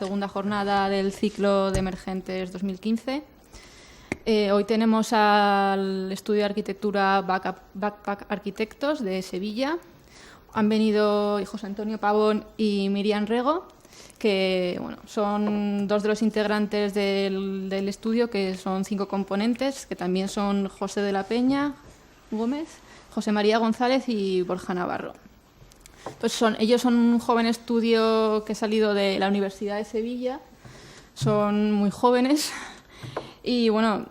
segunda jornada del ciclo de Emergentes 2015. Hoy tenemos al estudio de arquitectura Backpack Arquitectos de Sevilla. Han venido José Antonio Pavón y Miriam Rego, que bueno, son dos de los integrantes del estudio, que son 5 componentes, que también son José de la Peña Gómez, José María González y Borja Navarro. Pues ellos son un joven estudio que ha salido de la Universidad de Sevilla, son muy jóvenes y bueno,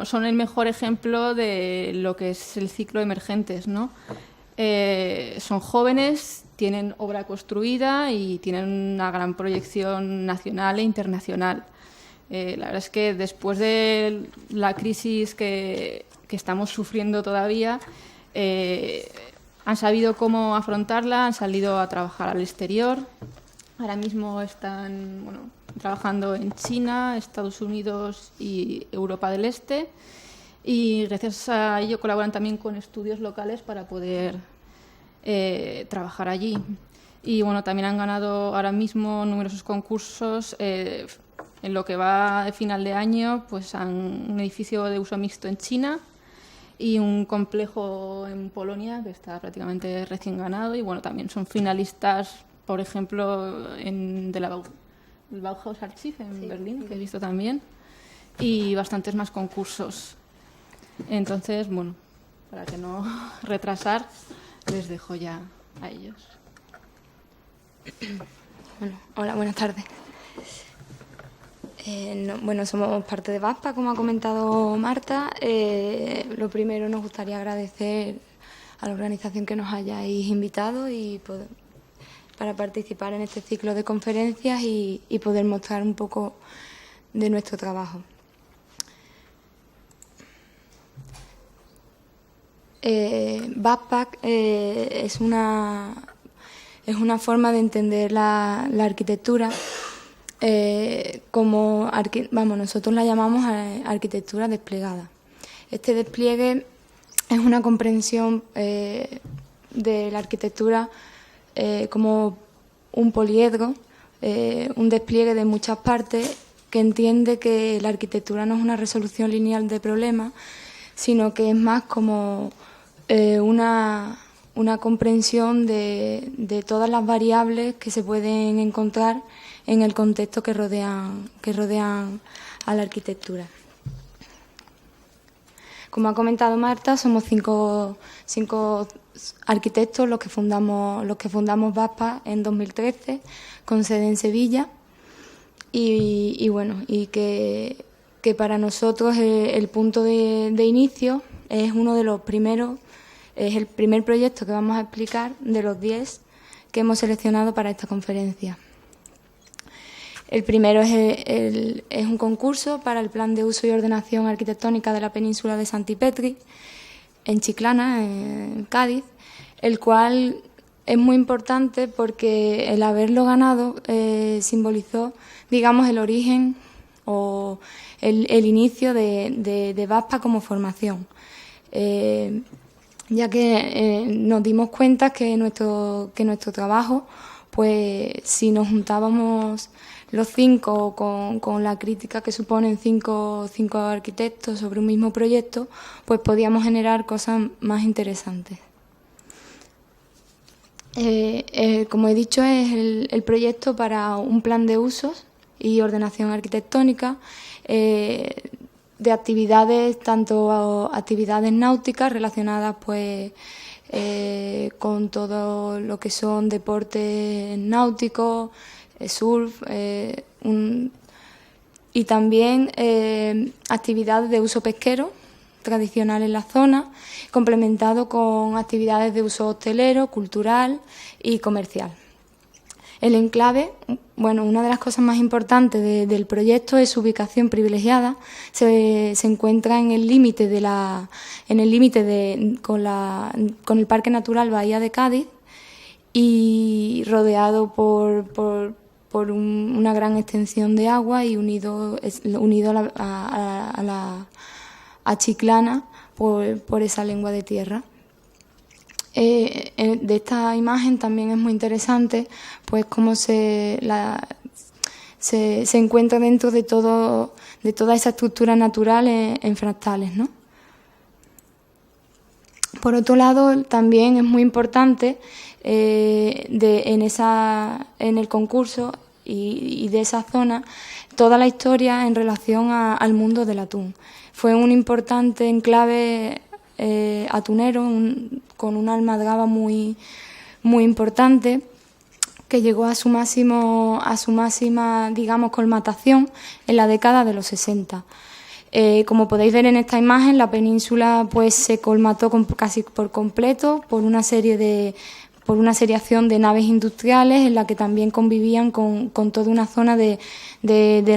son el mejor ejemplo de lo que es el ciclo de Emergentes, ¿no? Son jóvenes, tienen obra construida y tienen una gran proyección nacional e internacional. La verdad es que después de la crisis que estamos sufriendo todavía, han sabido cómo afrontarla, han salido a trabajar al exterior. Ahora mismo están trabajando en China, Estados Unidos y Europa del Este. Y gracias a ello colaboran también con estudios locales para poder trabajar allí. Y bueno, también han ganado ahora mismo numerosos concursos. En lo que va de final de año, pues un edificio de uso mixto en China y un complejo en Polonia que está prácticamente recién ganado. Y bueno, también son finalistas, por ejemplo, del Bauhaus Archive en Berlín, que he visto también, y bastantes más concursos. Entonces, bueno, para que no retrasar, les dejo ya a ellos. Bueno, hola, buenas tardes. Somos parte de BAPPA, como ha comentado Marta. Lo primero, nos gustaría agradecer a la organización que nos hayáis invitado para participar en este ciclo de conferencias y poder mostrar un poco de nuestro trabajo. Backpack es una forma de entender la arquitectura. Nosotros la llamamos arquitectura desplegada. Este despliegue es una comprensión de la arquitectura como un poliedro, un despliegue de muchas partes, que entiende que la arquitectura no es una resolución lineal de problemas, sino que es más como una comprensión de todas las variables que se pueden encontrar en el contexto que rodean a la arquitectura. Como ha comentado Marta, somos cinco arquitectos los que fundamos BAPPA en 2013, con sede en Sevilla, y que para nosotros el punto de inicio es uno de los primeros, es el primer proyecto que vamos a explicar de los 10 que hemos seleccionado para esta conferencia. El primero es un concurso para el Plan de Uso y Ordenación Arquitectónica de la Península de Santipetri, en Chiclana, en Cádiz, el cual es muy importante porque el haberlo ganado simbolizó, digamos, el origen o el inicio de BAPPA como formación. Ya que nos dimos cuenta que nuestro trabajo, pues si nos juntábamos los 5 con la crítica que suponen cinco arquitectos sobre un mismo proyecto, pues podíamos generar cosas más interesantes. Como he dicho, es el proyecto para un plan de usos y ordenación arquitectónica de actividades, tanto actividades náuticas relacionadas pues con todo lo que son deportes náuticos, surf, y también actividades de uso pesquero tradicional en la zona, complementado con actividades de uso hostelero, cultural y comercial. El enclave, una de las cosas más importantes del proyecto es su ubicación privilegiada. Se encuentra en el límite con el Parque Natural Bahía de Cádiz y rodeado por una gran extensión de agua y unido a Chiclana por esa lengua de tierra. De esta imagen también es muy interesante pues cómo se encuentra dentro de toda esa estructura natural en fractales, ¿no? Por otro lado, también es muy importante en el concurso y de esa zona toda la historia en relación al mundo del atún. Fue un importante enclave atunero con una almadraba muy, muy importante, que llegó a su máxima, digamos, colmatación en la década de los 60. Como podéis ver en esta imagen, la península pues se colmató casi por completo por una seriación de naves industriales en la que también convivían con toda una zona de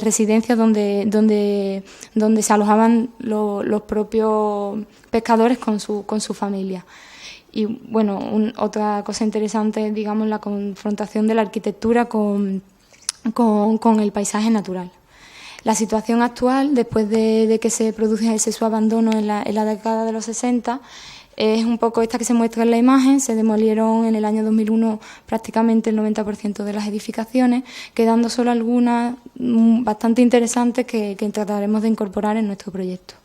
residencia donde se alojaban los propios pescadores con su familia. Y bueno, otra cosa interesante, digamos, la confrontación de la arquitectura con el paisaje natural. La situación actual, después de que se produjese su abandono en la década de los 60, es un poco esta que se muestra en la imagen. Se demolieron en el año 2001 prácticamente el 90% de las edificaciones, quedando solo algunas bastante interesantes que trataremos de incorporar en nuestro proyecto.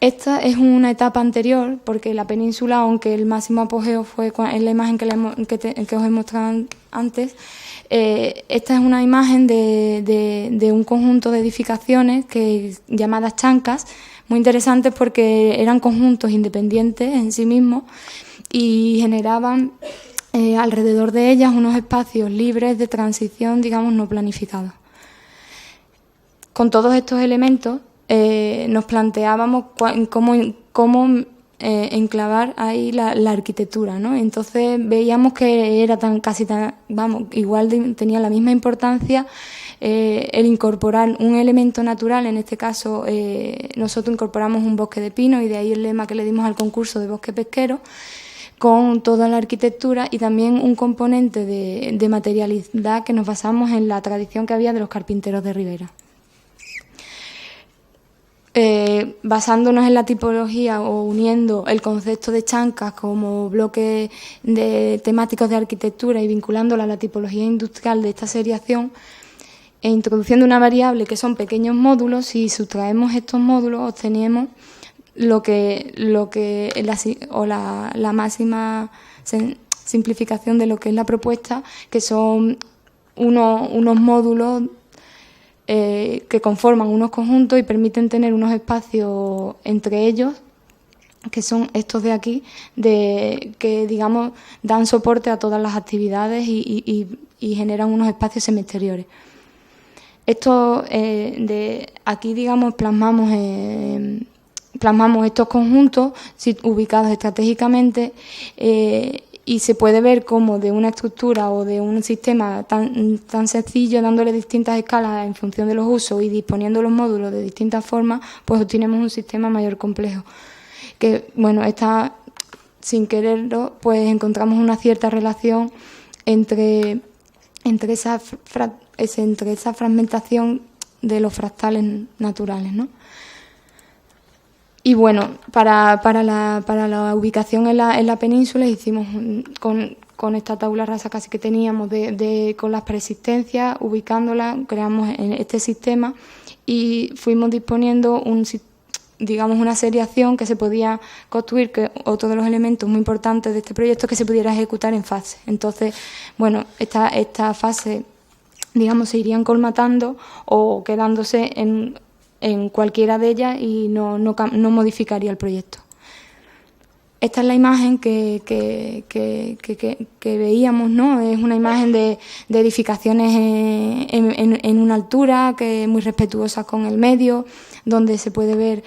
Esta es una etapa anterior, porque la península, aunque el máximo apogeo fue en la imagen que os he mostrado antes, esta es una imagen de un conjunto de edificaciones llamadas chancas, muy interesantes porque eran conjuntos independientes en sí mismos y generaban alrededor de ellas unos espacios libres de transición, digamos, no planificados. Con todos estos elementos nos planteábamos cómo enclavar ahí la arquitectura, ¿no? Entonces veíamos que era tenía la misma importancia el incorporar un elemento natural. En este caso nosotros incorporamos un bosque de pino, y de ahí el lema que le dimos al concurso de bosque pesquero, con toda la arquitectura, y también un componente de materialidad que nos basamos en la tradición que había de los carpinteros de ribera. Basándonos en la tipología o uniendo el concepto de chancas como bloques temáticos de arquitectura y vinculándola a la tipología industrial de esta seriación, e introduciendo una variable que son pequeños módulos, si sustraemos estos módulos obtenemos la máxima simplificación de lo que es la propuesta, que son unos módulos que conforman unos conjuntos y permiten tener unos espacios entre ellos, que son estos de aquí, que digamos dan soporte a todas las actividades y generan unos espacios semiexteriores. Esto aquí, digamos, plasmamos estos conjuntos ubicados estratégicamente, y se puede ver cómo de una estructura o de un sistema tan sencillo, dándole distintas escalas en función de los usos y disponiendo los módulos de distintas formas, pues obtenemos un sistema mayor complejo. Que, bueno, sin quererlo, pues encontramos una cierta relación entre esa fragmentación de los fractales naturales, ¿no? Y bueno, para la ubicación en la península hicimos con esta tabla rasa casi que teníamos con las preexistencias, ubicándolas, creamos en este sistema y fuimos disponiendo una seriación que se podía construir, que otro de los elementos muy importantes de este proyecto es que se pudiera ejecutar en fase. Entonces, bueno, esta fase, digamos, se irían colmatando o quedándose en cualquiera de ellas y no modificaría el proyecto. Esta es la imagen que veíamos, ¿no? Es una imagen de edificaciones en una altura, que es muy respetuosa con el medio, donde se puede ver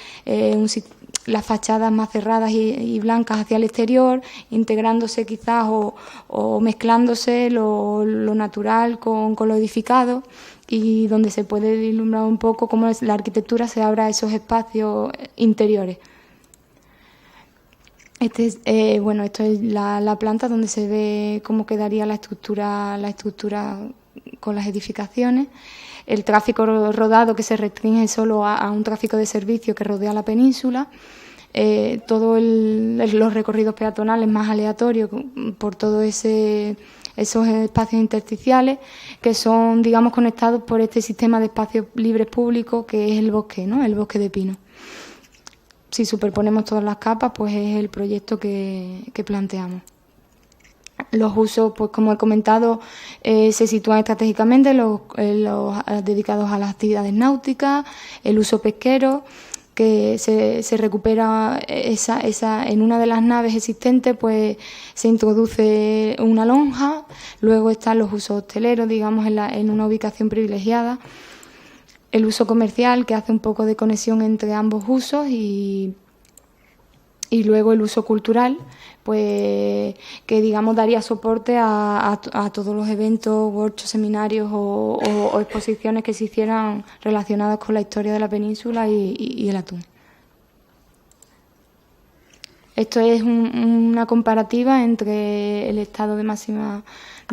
las fachadas más cerradas y blancas hacia el exterior, integrándose quizás o mezclándose lo natural con lo edificado, y donde se puede vislumbrar un poco cómo la arquitectura se abre a esos espacios interiores. Esto es la planta donde se ve cómo quedaría la estructura con las edificaciones. El tráfico rodado, que se restringe solo a un tráfico de servicio que rodea la península. Todos los recorridos peatonales más aleatorios por todo ese esos espacios intersticiales que son, digamos, conectados por este sistema de espacios libres públicos que es el bosque, ¿no? El bosque de pino. Si superponemos todas las capas, pues es el proyecto que planteamos. Los usos, pues como he comentado, se sitúan estratégicamente los dedicados a las actividades náuticas, el uso pesquero, que se recupera en una de las naves existentes, pues se introduce una lonja. Luego están los usos hosteleros, digamos, en una ubicación privilegiada. El uso comercial, que hace un poco de conexión entre ambos usos, y luego el uso cultural, pues que, digamos, daría soporte a todos los eventos, workshops, seminarios o exposiciones que se hicieran relacionadas con la historia de la península y el atún. Esto es una comparativa entre el estado de máxima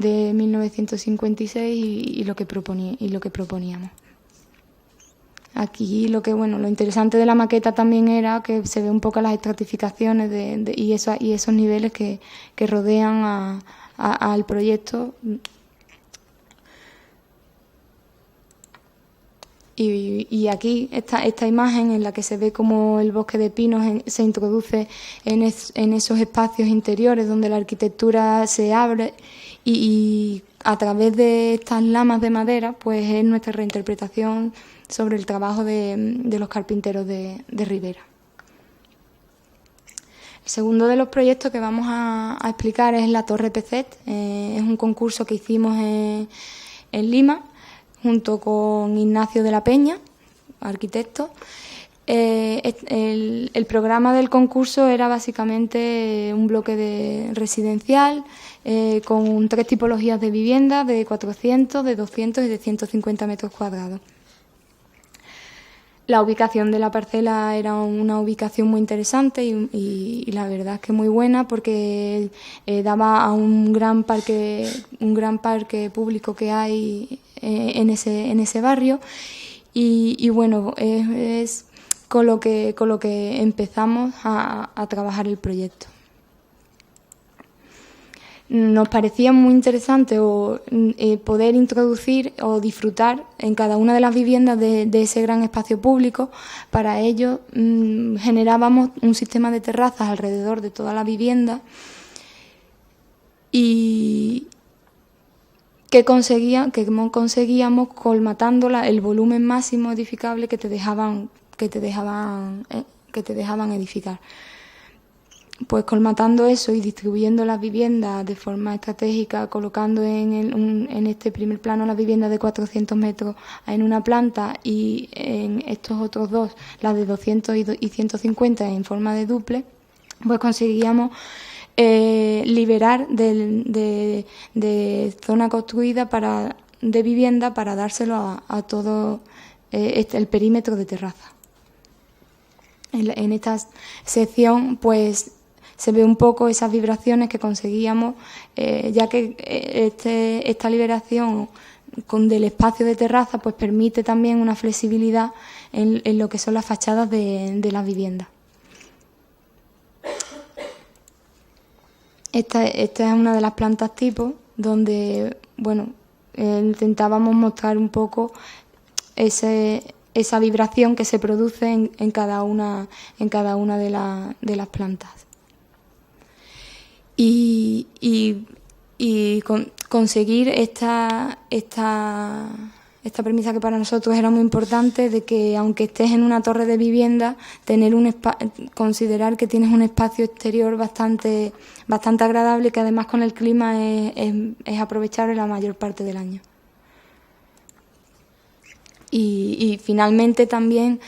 de 1956 y lo que proponíamos. Aquí lo interesante de la maqueta también era que se ve un poco las estratificaciones y esos niveles que rodean al proyecto. Y aquí esta imagen en la que se ve como el bosque de pinos se introduce en esos espacios interiores donde la arquitectura se abre y a través de estas lamas de madera, pues es nuestra reinterpretación sobre el trabajo de los carpinteros de Ribera. El segundo de los proyectos que vamos a explicar es la Torre Pecet. Es un concurso que hicimos en Lima junto con Ignacio de la Peña, arquitecto. El programa del concurso era básicamente un bloque residencial con 3 tipologías de vivienda, de 400, de 200 y de 150 metros cuadrados. La ubicación de la parcela era una ubicación muy interesante y la verdad es que muy buena, porque daba a un gran parque público que hay en ese barrio y bueno, es con lo que empezamos a trabajar el proyecto. Nos parecía muy interesante poder introducir o disfrutar en cada una de las viviendas de ese gran espacio público. Para ello generábamos un sistema de terrazas alrededor de toda la vivienda y que conseguíamos colmatando el volumen máximo edificable que te dejaban edificar. Pues colmatando eso y distribuyendo las viviendas de forma estratégica, colocando en este primer plano las viviendas de 400 metros en una planta y en estos otros dos, las de 200 y 150 en forma de duple, pues conseguíamos liberar de zona construida de vivienda para dárselo a todo el perímetro de terraza. En esta sección, pues se ve un poco esas vibraciones que conseguíamos, ya que esta liberación del espacio de terraza pues permite también una flexibilidad en lo que son las fachadas de las viviendas. Esta es una de las plantas tipo donde intentábamos mostrar un poco esa vibración que se produce en cada una de las plantas. Y conseguir esta premisa que para nosotros era muy importante, de que aunque estés en una torre de vivienda, considerar que tienes un espacio exterior bastante agradable, que además con el clima es aprovechable la mayor parte del año. Y finalmente también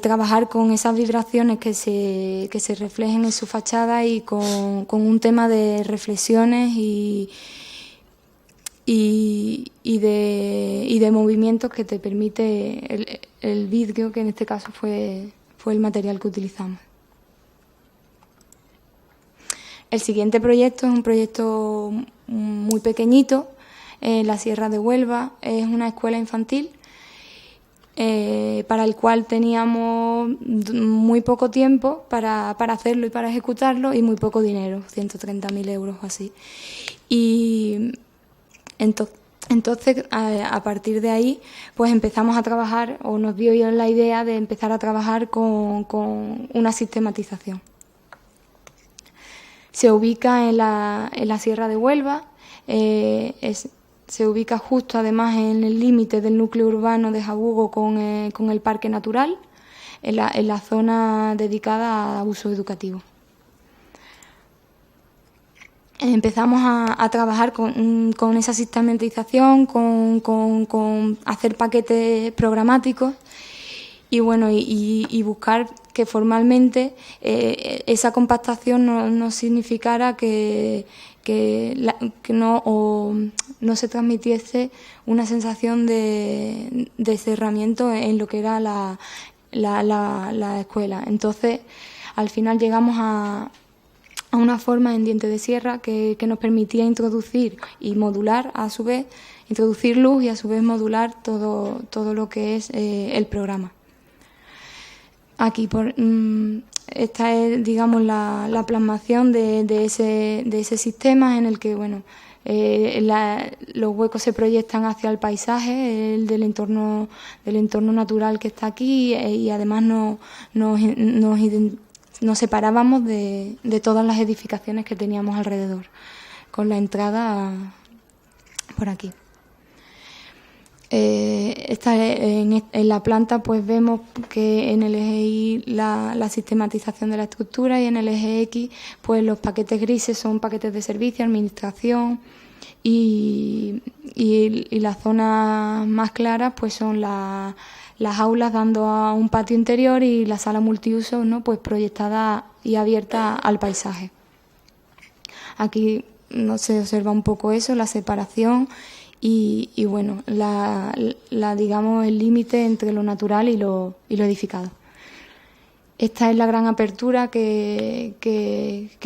trabajar con esas vibraciones que se reflejen en su fachada y con un tema de reflexiones y de movimientos que te permite el vidrio, que en este caso fue el material que utilizamos. El siguiente proyecto es un proyecto muy pequeñito en la Sierra de Huelva. Es una escuela infantil para el cual teníamos muy poco tiempo para hacerlo y para ejecutarlo, y muy poco dinero, 130.000 euros o así. Y entonces, a partir de ahí, pues empezamos a trabajar, o nos dio la idea de empezar a trabajar con una sistematización. Se ubica en la Sierra de Huelva, se ubica justo además en el límite del núcleo urbano de Jabugo con el Parque Natural, en la zona dedicada a uso educativo. Empezamos a trabajar con esa sistematización, con hacer paquetes programáticos y bueno, y buscar que formalmente esa compactación no significara que no se transmitiese una sensación de cerramiento en lo que era la escuela. Entonces, al final llegamos a una forma en diente de sierra que nos permitía introducir y modular, a su vez, introducir luz y a su vez modular todo lo que es el programa. Aquí esta es, digamos, la plasmación de ese sistema en el que, bueno, los huecos se proyectan hacia el paisaje, el del entorno natural que está aquí, y además nos separábamos de todas las edificaciones que teníamos alrededor, con la entrada por aquí. En la planta pues vemos que en el eje Y la sistematización de la estructura y en el eje X pues los paquetes grises son paquetes de servicio, administración y las zonas más claras pues son las aulas dando a un patio interior y la sala multiuso, ¿no?, pues proyectada y abierta al paisaje. Aquí no se observa un poco eso, la separación y bueno, digamos el límite entre lo natural y lo edificado. Esta es la gran apertura que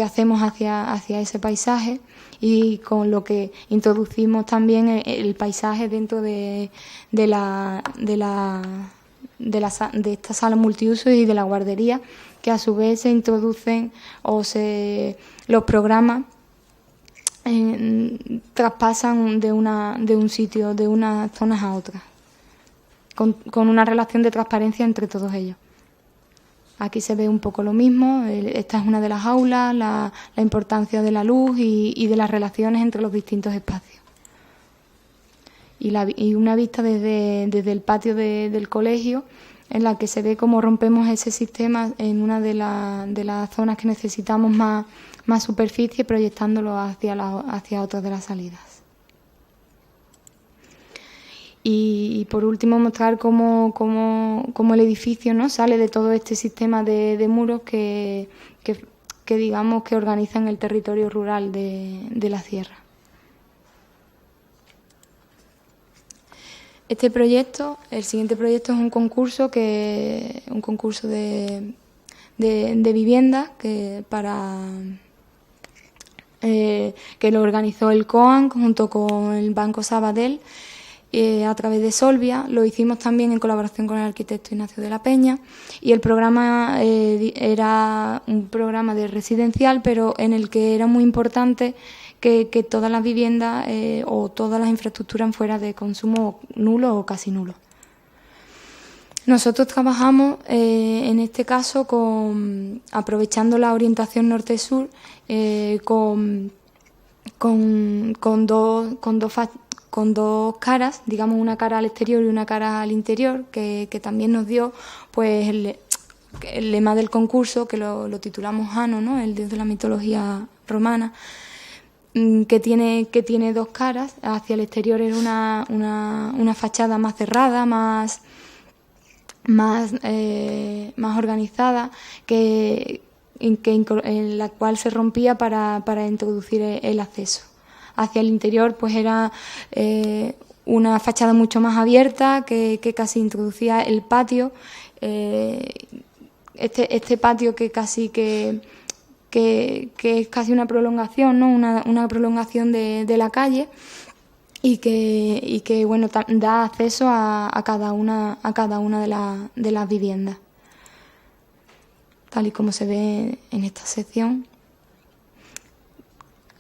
hacemos hacia ese paisaje y con lo que introducimos también el paisaje dentro de esta sala multiuso y de la guardería, que a su vez se introducen los programas traspasan de un sitio, de unas zonas a otras, con una relación de transparencia entre todos ellos. Aquí se ve un poco lo mismo. Esta es una de las aulas, la importancia de la luz y de las relaciones entre los distintos espacios. Y una vista desde el patio del colegio, en la que se ve cómo rompemos ese sistema en una de las zonas que necesitamos más superficie, proyectándolo hacia otras de las salidas. Y por último mostrar cómo el edificio, ¿no?, sale de todo este sistema de muros que digamos que organizan el territorio rural de la sierra. El siguiente proyecto es un concurso de viviendas que lo organizó el COAN junto con el Banco Sabadell a través de Solvia. Lo hicimos también en colaboración con el arquitecto Ignacio de la Peña, y el programa era un programa de residencial, pero en el que era muy importante que todas las viviendas o todas las infraestructuras fueran de consumo nulo o casi nulo. Nosotros trabajamos en este caso aprovechando la orientación norte-sur con dos caras, digamos una cara al exterior y una cara al interior, que también nos dio pues el lema del concurso, que lo titulamos Jano, ¿no?, el dios de la mitología romana, que tiene dos caras. Hacia el exterior es una fachada más cerrada, más organizada, en la cual se rompía para introducir el acceso. Hacia el interior pues era una fachada mucho más abierta que casi introducía el patio, este patio que casi que es casi una prolongación, ¿no?, una prolongación de la calle, y que bueno, da acceso a cada una de las viviendas, tal y como se ve en esta sección.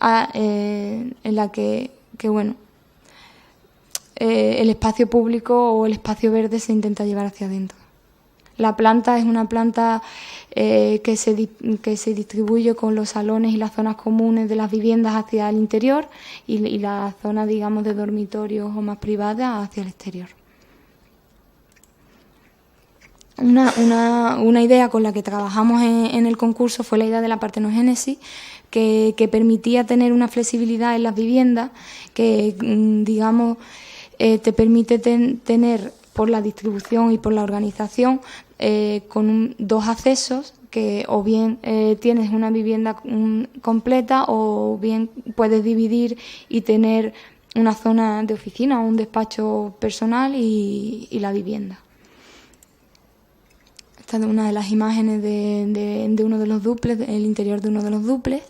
en la que bueno, el espacio público o el espacio verde se intenta llevar hacia adentro. La planta es una planta que se distribuye con los salones y las zonas comunes de las viviendas hacia el interior y la zona, digamos, de dormitorios o más privada hacia el exterior. Una idea con la que trabajamos en el concurso fue la idea de la partenogénesis, que permitía tener una flexibilidad en las viviendas que, digamos, te permite tener, por la distribución y por la organización, con dos accesos, que o bien tienes una vivienda completa o bien puedes dividir y tener una zona de oficina o un despacho personal y la vivienda. Esta es una de las imágenes de uno de los dúplex, el interior de uno de los dúplex.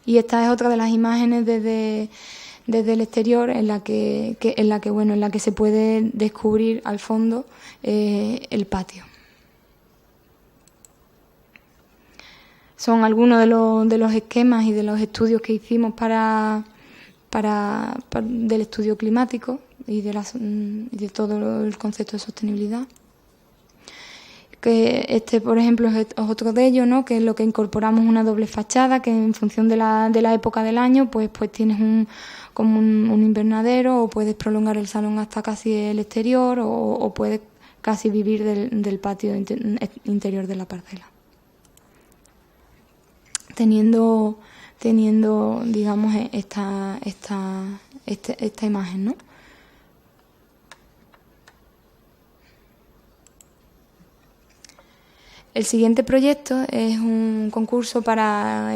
Y esta es otra de las imágenes desde el exterior en la que se puede descubrir al fondo el patio. Son algunos de los esquemas y de los estudios que hicimos del estudio climático y de todo el concepto de sostenibilidad. Que este, por ejemplo, es otro de ellos, ¿no? Que es lo que incorporamos una doble fachada, que en función de la época del año, pues tienes como un invernadero, o puedes prolongar el salón hasta casi el exterior, o puedes casi vivir del patio interior de la parcela. Teniendo digamos, esta imagen, ¿no? El siguiente proyecto es un concurso para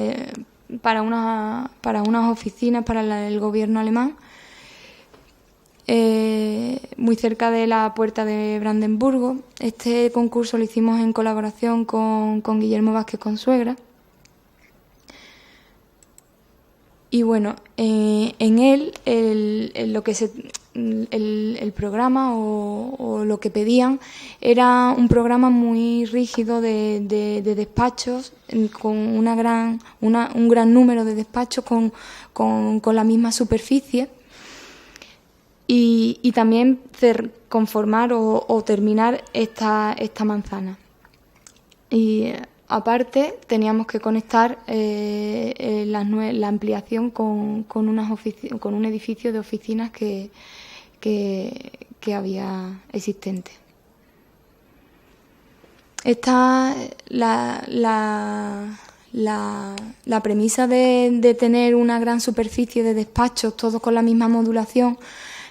unas oficinas para el gobierno alemán, muy cerca de la puerta de Brandenburgo. Este concurso lo hicimos en colaboración con Guillermo Vázquez Consuegra. Y bueno, en él el programa o lo que pedían era un programa muy rígido de despachos, con un gran número de despachos con la misma superficie, y también conformar o terminar esta manzana. Y aparte teníamos que conectar la ampliación con un edificio de oficinas que había existente. Esta la premisa de tener una gran superficie de despachos, todos con la misma modulación,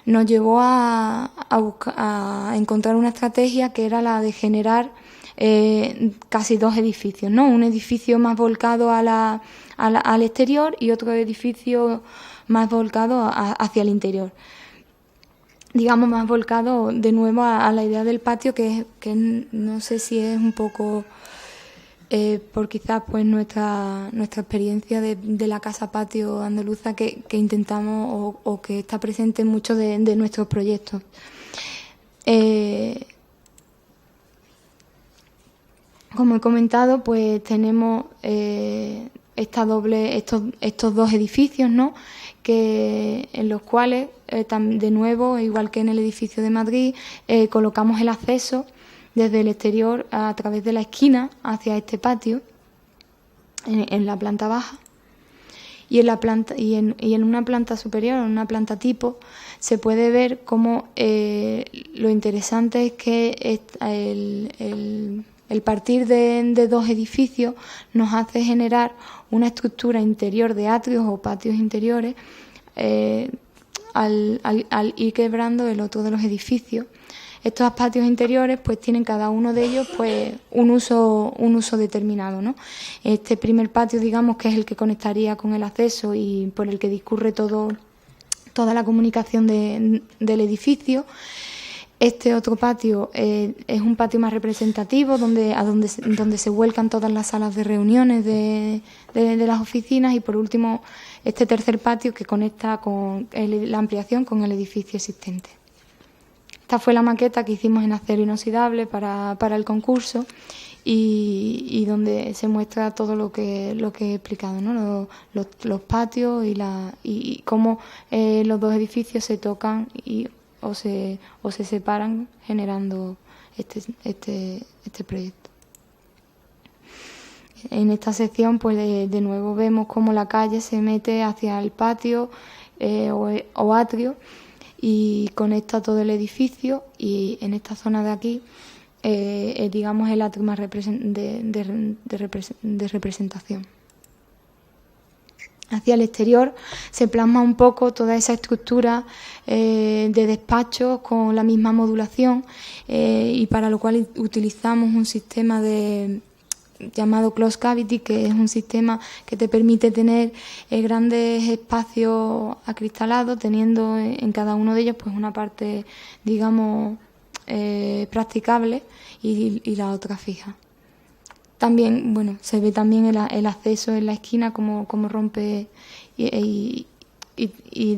nos llevó a encontrar una estrategia que era la de generar casi dos edificios, ¿no? Un edificio más volcado al exterior y otro edificio más volcado hacia el interior. Digamos, más volcado de nuevo a la idea del patio, que no sé si es un poco por quizás pues nuestra experiencia de la casa patio andaluza que intentamos o que está presente en muchos de nuestros proyectos. Como he comentado, pues tenemos estos dos edificios, ¿no? En los cuales, de nuevo, igual que en el edificio de Madrid, colocamos el acceso desde el exterior a través de la esquina hacia este patio, en la planta baja. Y en una planta superior, en una planta tipo, se puede ver cómo lo interesante es que el partir de dos edificios nos hace generar una estructura interior de atrios o patios interiores al ir quebrando el otro de los edificios. Estos patios interiores pues tienen cada uno de ellos pues un uso determinado, ¿no? Este primer patio, digamos, que es el que conectaría con el acceso y por el que discurre toda la comunicación del edificio. Este otro patio es un patio más representativo donde se vuelcan todas las salas de reuniones de las oficinas, y por último este tercer patio que conecta con la ampliación con el edificio existente. Esta fue la maqueta que hicimos en acero inoxidable para el concurso, y donde se muestra todo lo que he explicado, ¿no? Los patios y cómo los dos edificios se tocan o se separan generando este proyecto. En esta sección pues de nuevo vemos cómo la calle se mete hacia el patio o atrio y conecta todo el edificio, y en esta zona de aquí digamos el atrio más de representación. Hacia el exterior se plasma un poco toda esa estructura de despachos con la misma modulación, y para lo cual utilizamos un sistema llamado Closed Cavity, que es un sistema que te permite tener grandes espacios acristalados, teniendo en cada uno de ellos pues una parte, digamos, practicable y la otra fija. También, bueno, se ve también el acceso en la esquina como rompe y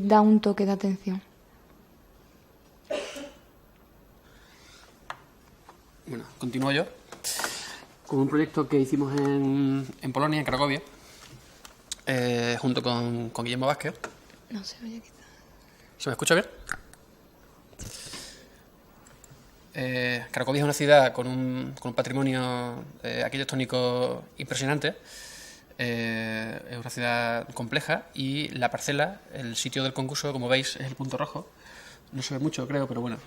da un toque de atención. Bueno, continúo yo con un proyecto que hicimos en Polonia, en Cracovia, junto con Guillermo Vázquez. No se oye quizás. ¿Se me escucha bien? Cracovia es una ciudad con un patrimonio arquitectónico impresionante. Es una ciudad compleja y la parcela, el sitio del concurso, como veis, es el punto rojo. No se ve mucho, creo, pero bueno,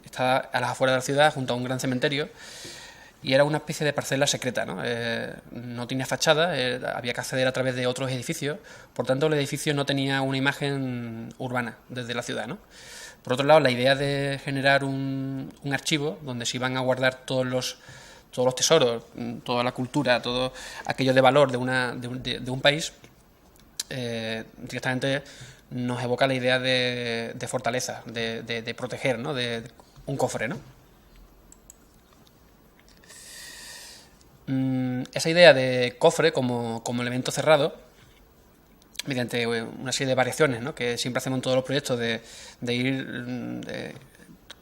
está a las afueras de la ciudad, junto a un gran cementerio. Y era una especie de parcela secreta, ¿no? No tenía fachada, había que acceder a través de otros edificios, por tanto el edificio no tenía una imagen urbana desde la ciudad, ¿no? Por otro lado, la idea de generar un archivo donde se iban a guardar todos los tesoros, toda la cultura, todo aquello de valor de un país, directamente nos evoca la idea de fortaleza, de proteger, ¿no? De un cofre, ¿no? Esa idea de cofre como elemento cerrado, mediante una serie de variaciones, ¿no? Que siempre hacemos en todos los proyectos, de ir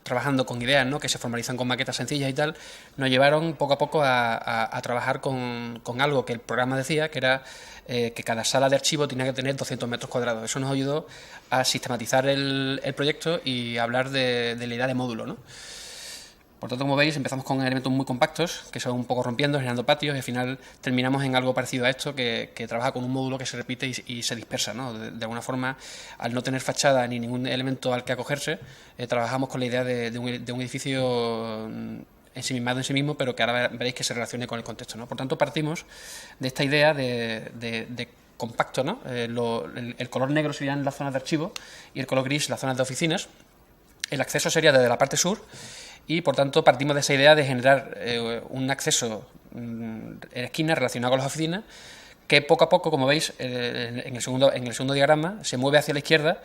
trabajando con ideas, ¿no? Que se formalizan con maquetas sencillas y tal, nos llevaron poco a poco a trabajar con algo que el programa decía, que era que cada sala de archivo tenía que tener 200 metros cuadrados. Eso nos ayudó a sistematizar el proyecto y hablar de la idea de módulo, ¿no? Por tanto, como veis, empezamos con elementos muy compactos, que son un poco rompiendo, generando patios, y al final terminamos en algo parecido a esto, que trabaja con un módulo que se repite y se dispersa, ¿no? De alguna forma, al no tener fachada ni ningún elemento al que acogerse, trabajamos con la idea de un edificio ensimismado en sí mismo, pero que ahora veréis que se relacione con el contexto, ¿no? Por tanto, partimos de esta idea de compacto, ¿no? El color negro serían las zonas de archivo y el color gris las zonas de oficinas. El acceso sería desde la parte sur. Y, por tanto, partimos de esa idea de generar un acceso en esquina relacionado con las oficinas, que poco a poco, como veis en el segundo diagrama, se mueve hacia la izquierda,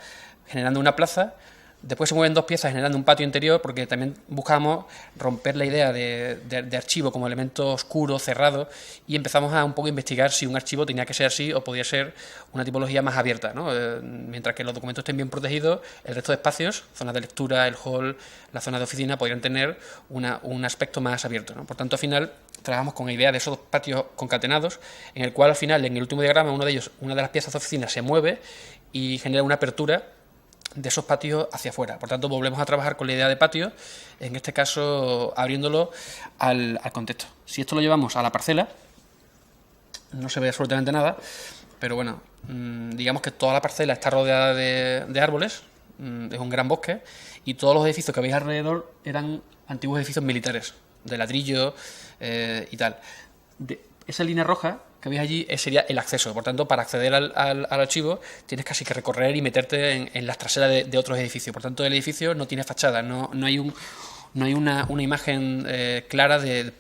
generando una plaza. Después se mueven dos piezas generando un patio interior, porque también buscamos romper la idea de archivo como elemento oscuro, cerrado, y empezamos a un poco investigar si un archivo tenía que ser así o podía ser una tipología más abierta, ¿no? Mientras que los documentos estén bien protegidos, el resto de espacios, zonas de lectura, el hall, la zona de oficina, podrían tener un aspecto más abierto, ¿no? Por tanto, al final, trabajamos con la idea de esos patios concatenados, en el cual, al final, en el último diagrama, una de las piezas de oficina se mueve y genera una apertura de esos patios hacia afuera. Por tanto, volvemos a trabajar con la idea de patio, en este caso abriéndolo al contexto. Si esto lo llevamos a la parcela, no se ve absolutamente nada, pero bueno, digamos que toda la parcela está rodeada de árboles, es un gran bosque, y todos los edificios que veis alrededor eran antiguos edificios militares, de ladrillo y tal. Esa línea roja que veis allí sería el acceso. Por tanto, para acceder al archivo tienes casi que recorrer y meterte en las traseras de otros edificios. Por tanto, el edificio no tiene fachada, no hay una imagen clara de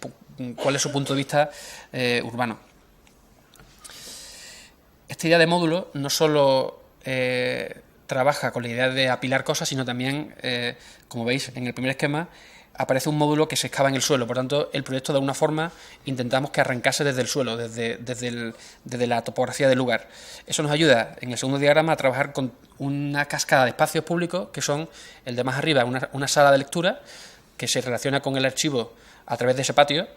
cuál es su punto de vista urbano. Esta idea de módulo no solo trabaja con la idea de apilar cosas, sino también, como veis en el primer esquema, aparece un módulo que se excava en el suelo. Por tanto, el proyecto de alguna forma intentamos que arrancase desde el suelo, desde la topografía del lugar. Eso nos ayuda en el segundo diagrama a trabajar con una cascada de espacios públicos, que son el de más arriba, una sala de lectura que se relaciona con el archivo a través de ese patio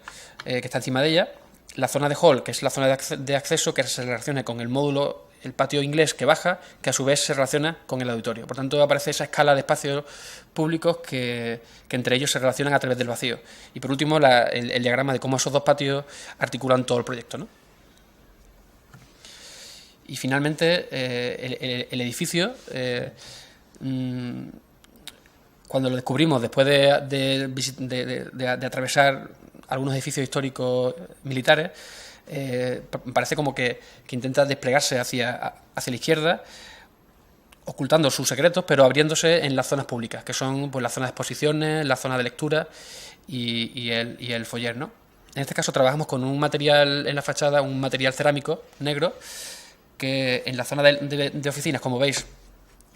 que está encima de ella. La zona de hall, que es la zona de acceso que se relaciona con el módulo, el patio inglés que baja, que a su vez se relaciona con el auditorio. Por tanto, aparece esa escala de espacios públicos que entre ellos se relacionan a través del vacío. Y por último, el diagrama de cómo esos dos patios articulan todo el proyecto, ¿no? Y finalmente, el edificio, cuando lo descubrimos después de atravesar algunos edificios históricos militares, parece como que intenta desplegarse hacia la izquierda, ocultando sus secretos, pero abriéndose en las zonas públicas, que son pues, las zonas de exposiciones, la zona de lectura y el foyer, ¿no? En este caso trabajamos con un material en la fachada, un material cerámico negro, que en la zona de oficinas, como veis,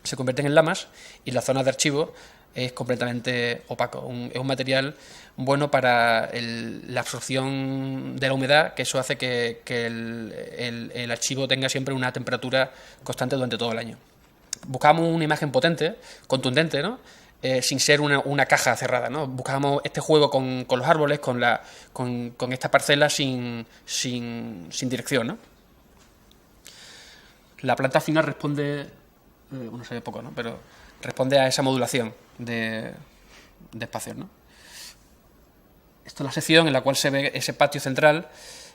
se convierten en lamas, y en la zona de archivo es completamente opaco. Es un material bueno para la absorción de la humedad, que eso hace que el archivo tenga siempre una temperatura constante durante todo el año. Buscábamos una imagen potente, contundente, ¿no? Sin ser una caja cerrada, ¿no? Buscábamos este juego con los árboles, con esta parcela sin dirección, ¿no? La planta final responde, bueno, se ve poco, ¿no? Pero responde a esa modulación de espacios, ¿no? Esto es la sección en la cual se ve ese patio central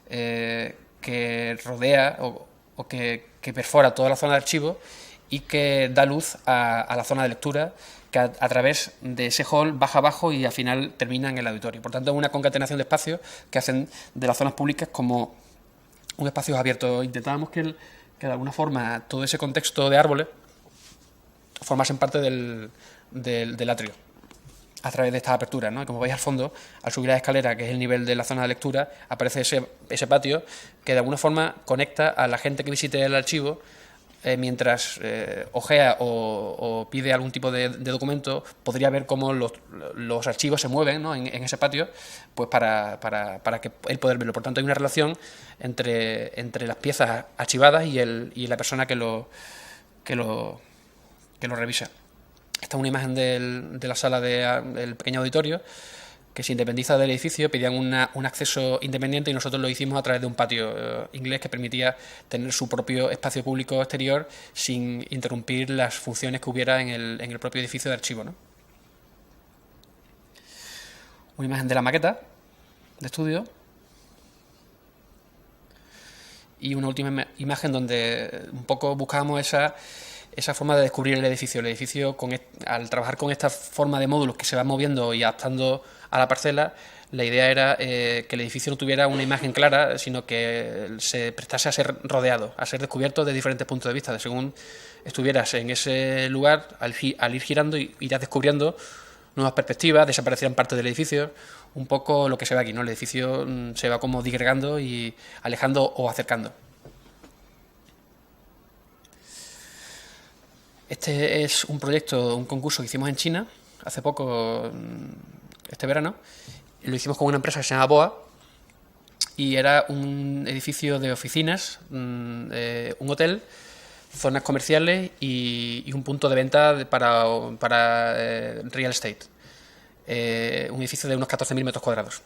que rodea o que perfora toda la zona de archivo y que da luz a la zona de lectura, que a través de ese hall baja abajo y al final termina en el auditorio. Por tanto, es una concatenación de espacios que hacen de las zonas públicas como un espacio abierto. Intentábamos que de alguna forma todo ese contexto de árboles formasen parte del atrio a través de estas aperturas, ¿no? Como veis al fondo, al subir la escalera, que es el nivel de la zona de lectura, aparece ese patio que de alguna forma conecta a la gente que visite el archivo mientras ojea o pide algún tipo de documento. Podría ver cómo los archivos se mueven, ¿no? en ese patio, pues para que él poder verlo. Por tanto, hay una relación entre las piezas archivadas y la persona que lo revisa. Esta es una imagen de la sala del pequeño auditorio, que se independiza del edificio. Pedían un acceso independiente y nosotros lo hicimos a través de un patio inglés que permitía tener su propio espacio público exterior sin interrumpir las funciones que hubiera en el propio edificio de archivo, ¿no? Una imagen de la maqueta de estudio y una última imagen donde un poco buscábamos esa forma de descubrir el edificio. El edificio, al trabajar con esta forma de módulos que se van moviendo y adaptando a la parcela, la idea era que el edificio no tuviera una imagen clara, sino que se prestase a ser rodeado, a ser descubierto de diferentes puntos de vista. Según estuvieras en ese lugar, al ir girando, irás descubriendo nuevas perspectivas, desaparecerán partes del edificio, un poco lo que se ve aquí, ¿no? El edificio se va como disgregando y alejando o acercando. Este es un proyecto, un concurso que hicimos en China hace poco, este verano. Lo hicimos con una empresa que se llama BOA y era un edificio de oficinas, un hotel, zonas comerciales y un punto de venta para real estate. Un edificio de unos 14.000 metros cuadrados.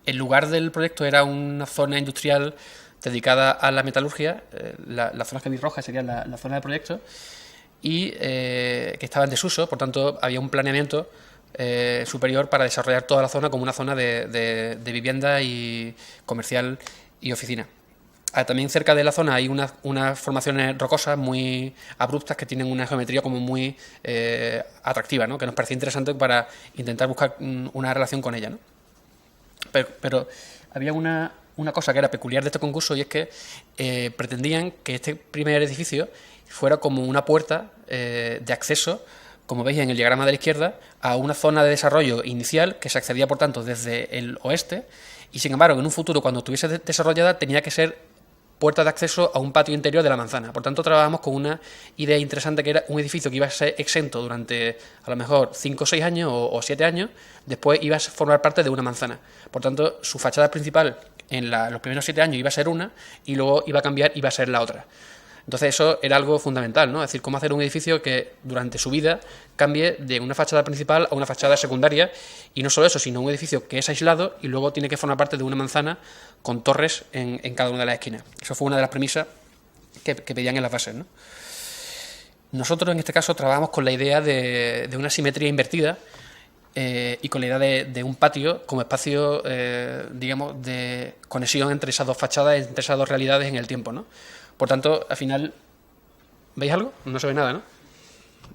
El lugar del proyecto era una zona industrial dedicada a la metalurgia. La zona que veis roja sería la zona del proyecto y que estaba en desuso. Por tanto, había un planeamiento superior para desarrollar toda la zona como una zona de vivienda y comercial y oficina. También cerca de la zona hay unas formaciones rocosas muy abruptas que tienen una geometría como muy atractiva, ¿no? Que nos parecía interesante para intentar buscar una relación con ella, ¿no? Pero había una cosa que era peculiar de este concurso, y es que pretendían que este primer edificio fuera como una puerta de acceso, como veis en el diagrama de la izquierda, a una zona de desarrollo inicial que se accedía, por tanto, desde el oeste, y sin embargo, en un futuro, cuando estuviese desarrollada, tenía que ser puerta de acceso a un patio interior de la manzana. Por tanto, trabajamos con una idea interesante, que era un edificio que iba a ser exento durante a lo mejor 5 o 6 años o 7 años, después iba a formar parte de una manzana. Por tanto, su fachada principal en los primeros 7 años iba a ser una y luego iba a cambiar, iba a ser la otra. Entonces eso era algo fundamental, ¿no? Es decir, cómo hacer un edificio que durante su vida cambie de una fachada principal a una fachada secundaria, y no solo eso, sino un edificio que es aislado y luego tiene que formar parte de una manzana con torres en cada una de las esquinas. Eso fue una de las premisas que pedían en las bases, ¿no? Nosotros en este caso trabajamos con la idea de una simetría invertida, y con la idea de un patio como espacio, digamos, de conexión entre esas dos fachadas, entre esas dos realidades en el tiempo, ¿no? Por tanto, al final, ¿veis algo? No se ve nada, ¿no?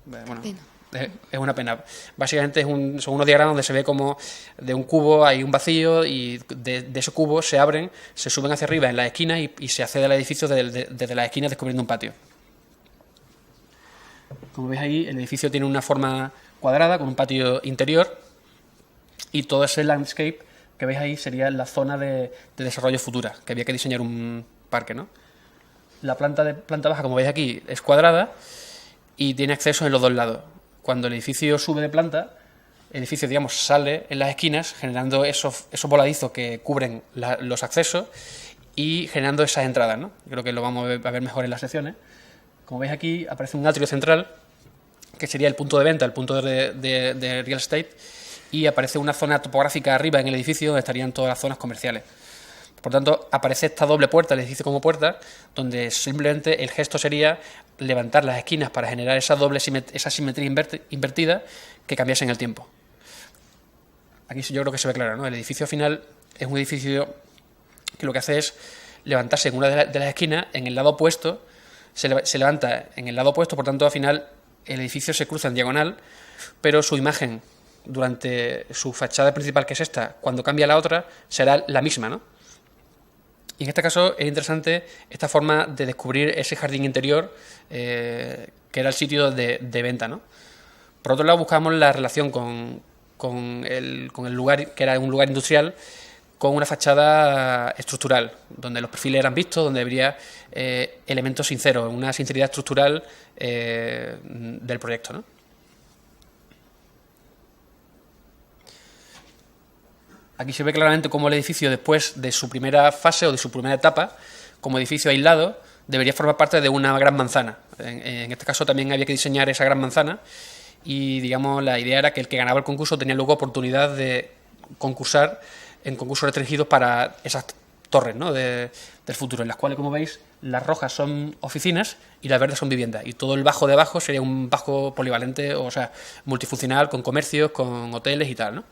Bueno, es una pena. Básicamente son unos diagramas donde se ve como de un cubo hay un vacío y de ese cubo se abren, se suben hacia arriba en las esquinas y se accede al edificio desde las esquinas descubriendo un patio. Como veis ahí, el edificio tiene una forma cuadrada con un patio interior, y todo ese landscape que veis ahí sería la zona de desarrollo futura, que había que diseñar un parque, ¿no? La planta baja, como veis aquí, es cuadrada y tiene acceso en los dos lados. Cuando el edificio sube de planta, el edificio, digamos, sale en las esquinas, generando esos voladizos que cubren los accesos y generando esas entradas, ¿no? Creo que lo vamos a ver mejor en las secciones. Como veis aquí, aparece un atrio central, que sería el punto de venta, el punto de real estate, y aparece una zona topográfica arriba en el edificio donde estarían todas las zonas comerciales. Por tanto, aparece esta doble puerta, el edificio como puerta, donde simplemente el gesto sería levantar las esquinas para generar esa simetría invertida que cambiase en el tiempo. Aquí yo creo que se ve claro, ¿no? El edificio final es un edificio que lo que hace es levantarse en una de las esquinas, en el lado opuesto, se levanta en el lado opuesto, por tanto, al final el edificio se cruza en diagonal, pero su imagen durante su fachada principal, que es esta, cuando cambia a la otra, será la misma, ¿no? Y en este caso es interesante esta forma de descubrir ese jardín interior, que era el sitio de venta, ¿no? Por otro lado, buscamos la relación con el lugar, que era un lugar industrial, con una fachada estructural, donde los perfiles eran vistos, donde habría elementos sinceros, una sinceridad estructural del proyecto, ¿no? Aquí se ve claramente cómo el edificio, después de su primera fase o de su primera etapa, como edificio aislado, debería formar parte de una gran manzana. En este caso también había que diseñar esa gran manzana y, digamos, la idea era que el que ganaba el concurso tenía luego oportunidad de concursar en concursos restringidos para esas torres, ¿no?, del futuro, en las cuales, como veis, las rojas son oficinas y las verdes son viviendas. Y todo el bajo de abajo sería un bajo polivalente, o sea, multifuncional, con comercios, con hoteles y tal, ¿no?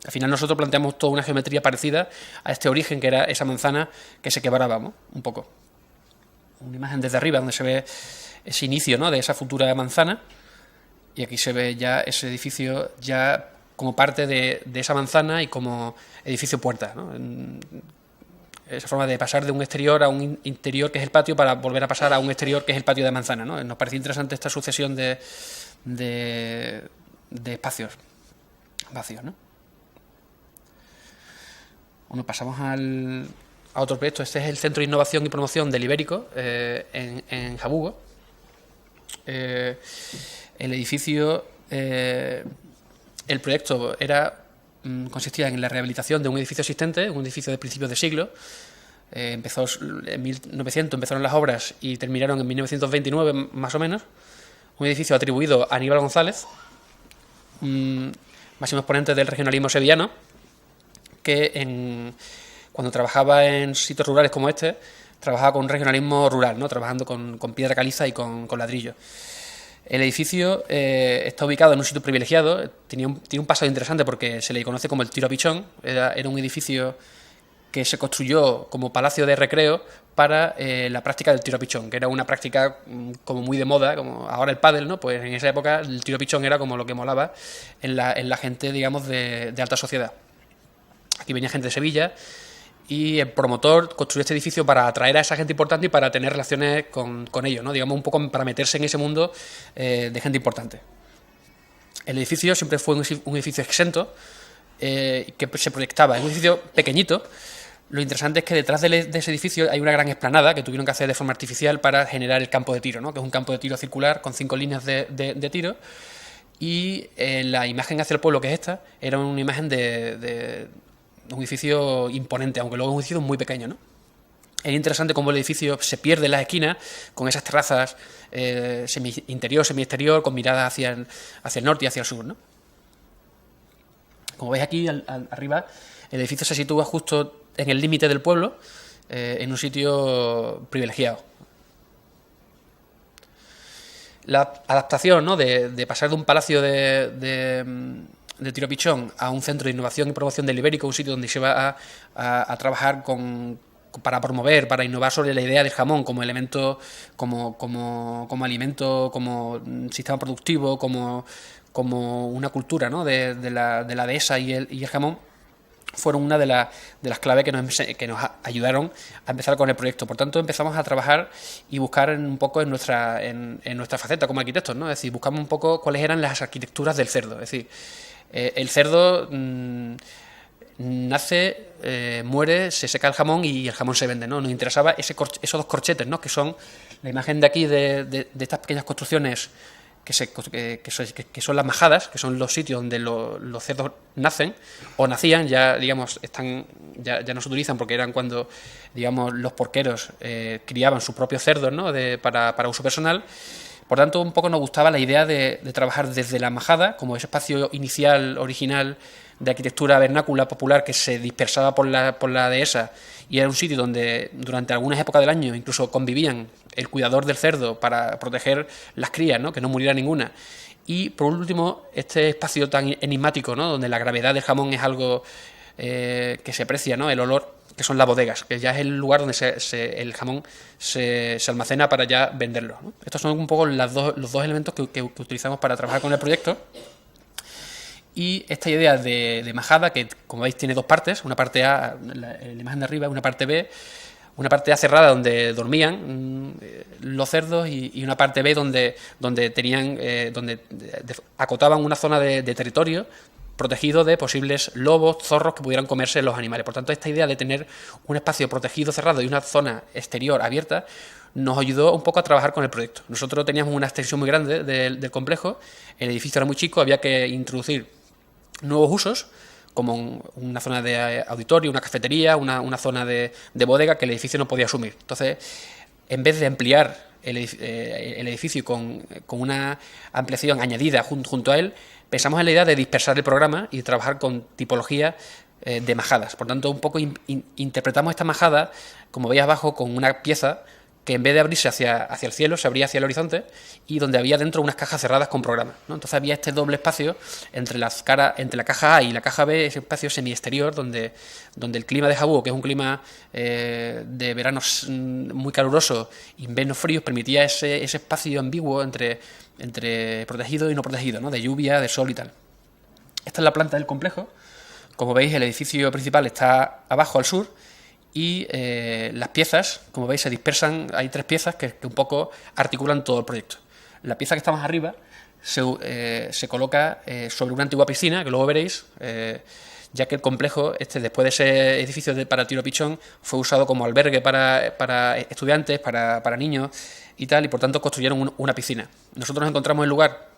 Al final nosotros planteamos toda una geometría parecida a este origen, que era esa manzana que se quebraba, ¿no?, un poco. Una imagen desde arriba donde se ve ese inicio, ¿no?, de esa futura manzana, y aquí se ve ya ese edificio ya como parte de esa manzana y como edificio puerta, ¿no? Esa forma de pasar de un exterior a un interior, que es el patio, para volver a pasar a un exterior, que es el patio de manzana, ¿no? Nos pareció interesante esta sucesión de espacios vacíos, ¿no? Bueno, pasamos a otro proyecto. Este es el Centro de Innovación y Promoción del Ibérico, en Jabugo. El edificio, el proyecto consistía en la rehabilitación de un edificio existente, un edificio de principios de siglo. Empezó en 1900, empezaron las obras y terminaron en 1929, más o menos. Un edificio atribuido a Aníbal González, máximo exponente del regionalismo sevillano, que cuando trabajaba en sitios rurales como este, trabajaba con un regionalismo rural, ¿no?, trabajando con piedra caliza y con ladrillo. El edificio está ubicado en un sitio privilegiado, tiene un pasado interesante porque se le conoce como el Tiro a Pichón. Era un edificio que se construyó como palacio de recreo para la práctica del tiro a pichón, que era una práctica como muy de moda, como ahora el pádel, ¿no? Pues en esa época el tiro a pichón era como lo que molaba en la gente, digamos, de alta sociedad. Aquí venía gente de Sevilla y el promotor construyó este edificio para atraer a esa gente importante y para tener relaciones con ellos, ¿no? Digamos, un poco para meterse en ese mundo de gente importante. El edificio siempre fue un edificio exento, que se proyectaba. Es un edificio pequeñito. Lo interesante es que detrás de ese edificio hay una gran explanada que tuvieron que hacer de forma artificial para generar el campo de tiro, ¿no?, que es un campo de tiro circular con 5 líneas de tiro. Y la imagen hacia el pueblo, que es esta, era una imagen de un edificio imponente, aunque luego es un edificio muy pequeño, ¿no? Es interesante cómo el edificio se pierde en las esquinas, con esas terrazas semi-interior, semi-exterior, con miradas hacia el norte y hacia el sur, ¿no? Como veis aquí arriba, el edificio se sitúa justo en el límite del pueblo, en un sitio privilegiado. La adaptación, ¿no?, de pasar de un palacio de Tiro-Pichón a un centro de innovación y promoción del Ibérico, un sitio donde se va a trabajar para promover, para innovar sobre la idea del jamón como elemento, como alimento, como sistema productivo, como una cultura, ¿no?, de la dehesa y el jamón, fueron una de las claves que nos ayudaron a empezar con el proyecto. Por tanto, empezamos a trabajar y buscar un poco en nuestra faceta como arquitectos, ¿no? Es decir, buscamos un poco cuáles eran las arquitecturas del cerdo. Es decir, el cerdo nace, muere, se seca el jamón y el jamón se vende, ¿no? Nos interesaba esos dos corchetes, ¿no?, que son la imagen de aquí de estas pequeñas construcciones que son las majadas, que son los sitios donde los cerdos nacen o nacían, ya digamos ya no se utilizan porque eran cuando, digamos, los porqueros criaban sus propios cerdos, ¿no?, para uso personal. Por tanto, un poco nos gustaba la idea de trabajar desde la majada, como ese espacio inicial, original, de arquitectura vernácula popular que se dispersaba por la dehesa, y era un sitio donde durante algunas épocas del año incluso convivían el cuidador del cerdo para proteger las crías, ¿no?, que no muriera ninguna. Y por último, este espacio tan enigmático, ¿no?, donde la gravedad del jamón es algo que se aprecia, ¿no?, el olor, que son las bodegas, que ya es el lugar donde el jamón se almacena para ya venderlo, ¿no? Estos son un poco los dos elementos que utilizamos para trabajar con el proyecto. Y esta idea de majada, que como veis tiene dos partes, una parte A, la imagen de arriba, una parte B, una parte A cerrada donde dormían los cerdos y una parte B donde acotaban una zona de territorio protegido de posibles lobos, zorros que pudieran comerse los animales. Por tanto, esta idea de tener un espacio protegido, cerrado y una zona exterior abierta nos ayudó un poco a trabajar con el proyecto. Nosotros teníamos una extensión muy grande del complejo, el edificio era muy chico, había que introducir nuevos usos, como una zona de auditorio, una cafetería, una zona de bodega que el edificio no podía asumir. Entonces, en vez de ampliar el edificio con una ampliación añadida junto a él, pensamos en la idea de dispersar el programa y de trabajar con tipología de majadas. Por tanto, un poco interpretamos esta majada, como veis abajo, con una pieza que en vez de abrirse hacia el cielo, se abría hacia el horizonte, y donde había dentro unas cajas cerradas con programas, ¿no? Entonces había este doble espacio entre la caja A y la caja B, ese espacio semi-exterior, donde el clima de Jabú, que es un clima de veranos muy caluroso, inviernos fríos, permitía ese espacio ambiguo entre protegido y no protegido, ¿no?, de lluvia, de sol y tal. Esta es la planta del complejo. Como veis, el edificio principal está abajo al sur, y las piezas, como veis, se dispersan. Hay tres piezas que un poco articulan todo el proyecto. La pieza que está más arriba se coloca sobre una antigua piscina, que luego veréis, ya que el complejo, después de ese edificio para Tiro-Pichón, fue usado como albergue para estudiantes, para niños y tal, y por tanto construyeron una piscina. Nosotros nos encontramos en el lugar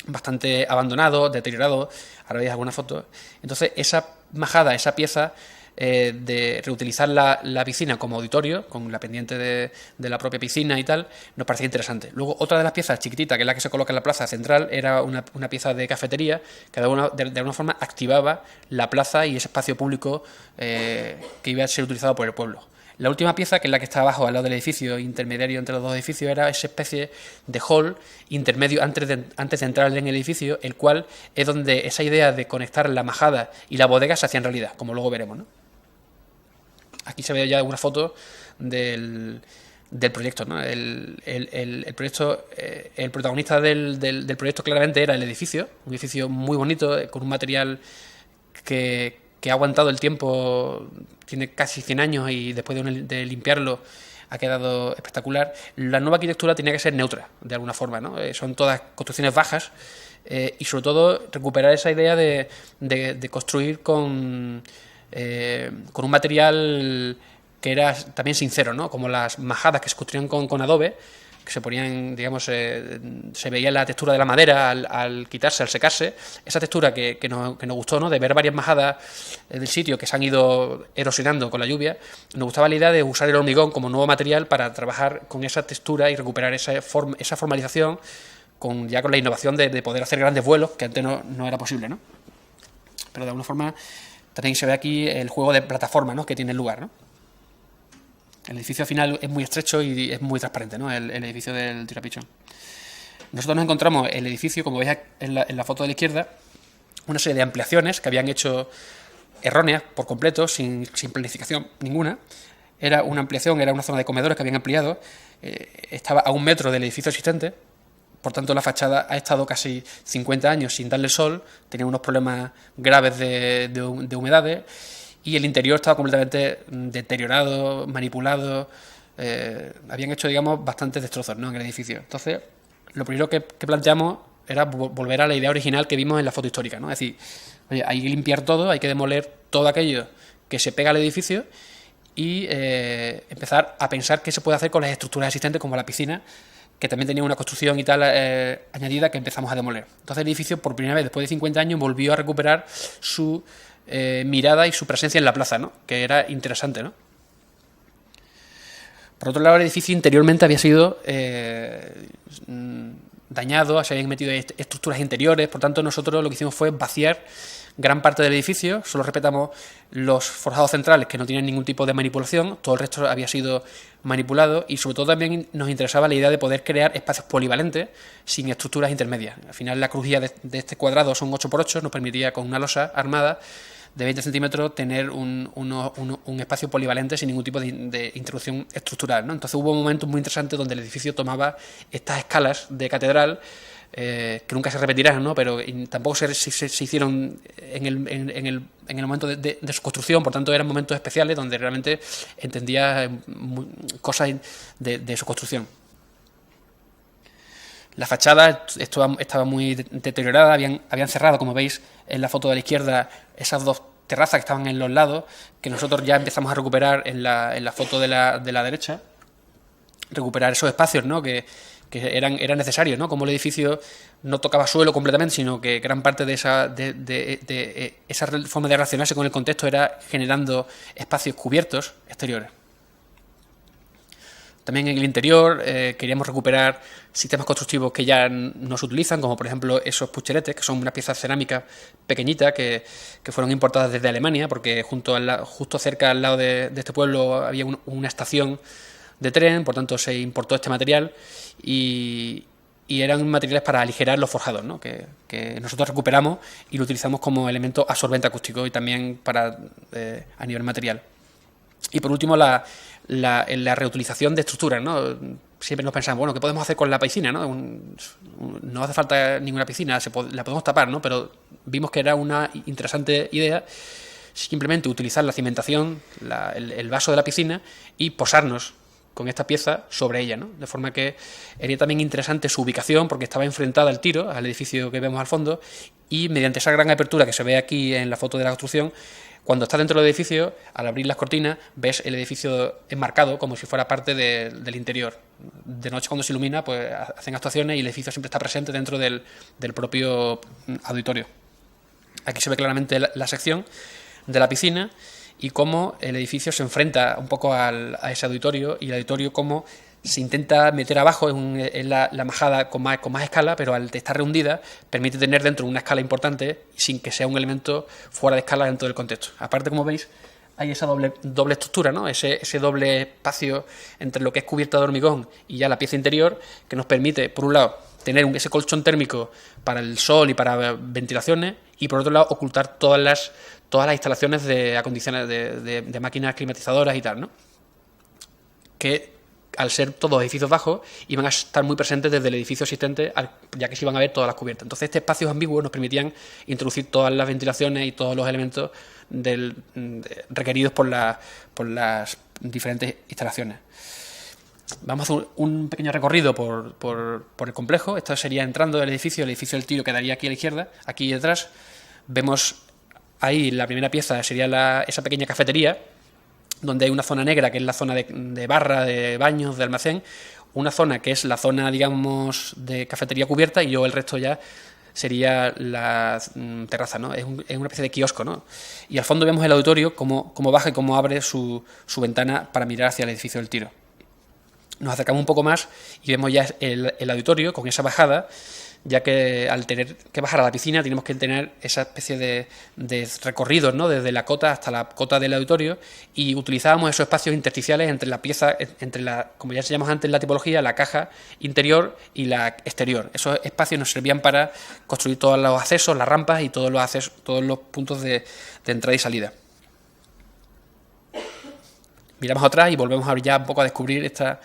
bastante abandonado, deteriorado, ahora veis algunas fotos. Entonces, esa majada, esa pieza, de reutilizar la piscina como auditorio, con la pendiente de la propia piscina y tal, nos parecía interesante. Luego, otra de las piezas chiquitita, que es la que se coloca en la plaza central, era una pieza de cafetería que de alguna forma activaba la plaza y ese espacio público que iba a ser utilizado por el pueblo. La última pieza, que es la que está abajo, al lado del edificio, intermediario entre los dos edificios, era esa especie de hall intermedio antes de entrar en el edificio, el cual es donde esa idea de conectar la majada y la bodega se hacía en realidad, como luego veremos, ¿no? Aquí se ve ya una foto del proyecto, ¿no? El proyecto, el protagonista del proyecto claramente era el edificio, un edificio muy bonito, con un material que ha aguantado el tiempo, tiene casi 100 años y después de limpiarlo ha quedado espectacular. La nueva arquitectura tenía que ser neutra, de alguna forma, ¿no? Son todas construcciones bajas y sobre todo recuperar esa idea de construir con un material que era también sincero, ¿no? Como las majadas que se construían con adobe, que se ponían, digamos, se veía la textura de la madera al quitarse, al secarse, esa textura que nos gustó, ¿no? De ver varias majadas del sitio que se han ido erosionando con la lluvia, nos gustaba la idea de usar el hormigón como nuevo material para trabajar con esa textura y recuperar esa formalización con la innovación de poder hacer grandes vuelos, que antes no era posible, ¿no? Pero de alguna forma también se ve aquí el juego de plataforma, ¿no? Que tiene lugar, ¿no? El edificio al final es muy estrecho y es muy transparente, ¿no? El edificio del Tirapichón. Nosotros nos encontramos el edificio, como veis en la foto de la izquierda, una serie de ampliaciones que habían hecho erróneas por completo, sin planificación ninguna. Era una ampliación, era una zona de comedores que habían ampliado, estaba a 1 metro del edificio existente. Por tanto, la fachada ha estado casi 50 años sin darle sol, tenía unos problemas graves de humedades y el interior estaba completamente deteriorado, manipulado. Habían hecho, digamos, bastantes destrozos, ¿no? En el edificio. Entonces, lo primero que planteamos era volver a la idea original que vimos en la foto histórica, ¿no? Es decir, oye, hay que limpiar todo, hay que demoler todo aquello que se pega al edificio y empezar a pensar qué se puede hacer con las estructuras existentes, como la piscina, que también tenía una construcción y tal añadida que empezamos a demoler. Entonces el edificio, por primera vez después de 50 años, volvió a recuperar su mirada y su presencia en la plaza, ¿no? Que era interesante, ¿no? Por otro lado, el edificio interiormente había sido dañado, se habían metido estructuras interiores, por tanto nosotros lo que hicimos fue vaciar gran parte del edificio, solo respetamos los forjados centrales que no tienen ningún tipo de manipulación, todo el resto había sido manipulado y sobre todo también nos interesaba la idea de poder crear espacios polivalentes sin estructuras intermedias. Al final la crujía de este cuadrado son 8×8, nos permitía con una losa armada de 20 centímetros tener un espacio polivalente sin ningún tipo de interrupción estructural, ¿no? Entonces hubo momentos muy interesantes donde el edificio tomaba estas escalas de catedral que nunca se repetirán, ¿no? Pero tampoco se hicieron en el momento de su construcción, por tanto eran momentos especiales donde realmente entendía cosas de su construcción. La fachada estaba muy deteriorada, habían cerrado, como veis en la foto de la izquierda, esas dos terrazas que estaban en los lados, que nosotros ya empezamos a recuperar en la foto de la derecha, recuperar esos espacios, ¿no? que eran necesarios, ¿no? Como el edificio no tocaba suelo completamente, sino que gran parte de esa forma de relacionarse con el contexto era generando espacios cubiertos exteriores. También en el interior queríamos recuperar sistemas constructivos que ya no se utilizan, como por ejemplo esos pucheretes, que son unas piezas cerámicas pequeñitas que fueron importadas desde Alemania, porque justo cerca al lado de este pueblo había una estación de tren, por tanto se importó este material y eran materiales para aligerar los forjados, ¿no? que nosotros recuperamos y lo utilizamos como elemento absorbente acústico y también a nivel material. Y por último la reutilización de estructuras, ¿no? Siempre nos pensamos, bueno, ¿qué podemos hacer con la piscina, ¿no? No hace falta ninguna piscina, la podemos tapar, ¿no? Pero vimos que era una interesante idea simplemente utilizar la cimentación, el vaso de la piscina y posarnos con esta pieza sobre ella, ¿no? De forma que era también interesante su ubicación porque estaba enfrentada al tiro, al edificio que vemos al fondo, y mediante esa gran apertura que se ve aquí en la foto de la construcción, cuando estás dentro del edificio, al abrir las cortinas, ves el edificio enmarcado como si fuera parte del interior. De noche, cuando se ilumina, pues hacen actuaciones y el edificio siempre está presente dentro del propio auditorio. Aquí se ve claramente la sección de la piscina y cómo el edificio se enfrenta un poco a ese auditorio, y el auditorio cómo se intenta meter abajo en la majada con más escala, pero al estar rehundida permite tener dentro una escala importante sin que sea un elemento fuera de escala dentro del contexto. Aparte, como veis, hay esa doble estructura, ¿no? Ese doble espacio entre lo que es cubierta de hormigón y ya la pieza interior, que nos permite, por un lado, tener ese colchón térmico para el sol y para ventilaciones, y por otro lado, ocultar todas las instalaciones de acondiciones de máquinas climatizadoras y tal, ¿no? Que al ser todos edificios bajos iban a estar muy presentes desde el edificio existente, ya que se iban a ver todas las cubiertas. Entonces, estos espacios ambiguos nos permitían introducir todas las ventilaciones y todos los elementos requeridos por las diferentes instalaciones. Vamos a hacer un pequeño recorrido por el complejo. Esto sería entrando del edificio. El edificio del Tiro quedaría aquí a la izquierda. Aquí detrás vemos ahí la primera pieza, sería esa pequeña cafetería, donde hay una zona negra, que es la zona de barra, de baños, de almacén, una zona que es la zona, digamos, de cafetería cubierta y luego el resto ya sería la terraza, ¿no? Es una especie de kiosco, ¿no? Y al fondo vemos el auditorio, cómo baja y cómo abre su ventana para mirar hacia el edificio del Tiro. Nos acercamos un poco más y vemos ya el auditorio con esa bajada, ya que al tener que bajar a la piscina tenemos que tener esa especie de recorridos, ¿no? Desde la cota hasta la cota del auditorio, y utilizábamos esos espacios intersticiales entre la pieza, como ya enseñamos antes en la tipología, la caja interior y la exterior. Esos espacios nos servían para construir todos los accesos, las rampas y todos los puntos de entrada y salida. Miramos atrás y volvemos ya un poco a descubrir esta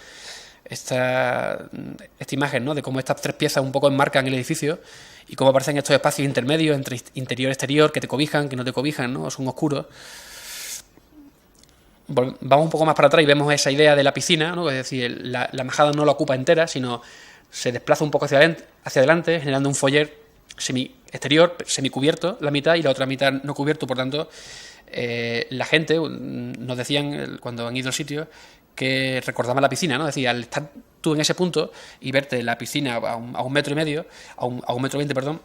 imagen, ¿no? De cómo estas tres piezas un poco enmarcan el edificio y cómo aparecen estos espacios intermedios entre interior y exterior, que te cobijan, que no te cobijan, ¿no? Son oscuros. Vamos un poco más para atrás y vemos esa idea de la piscina, ¿no? Es decir, la majada no la ocupa entera, sino se desplaza un poco hacia adelante, generando un foyer semi-exterior, semicubierto, la mitad, y la otra mitad no cubierto. Por tanto, la gente, nos decían cuando han ido al sitio, que recordaba la piscina, ¿no? Es decir, al estar tú en ese punto y verte la piscina a un metro y medio, a un metro 20, perdón,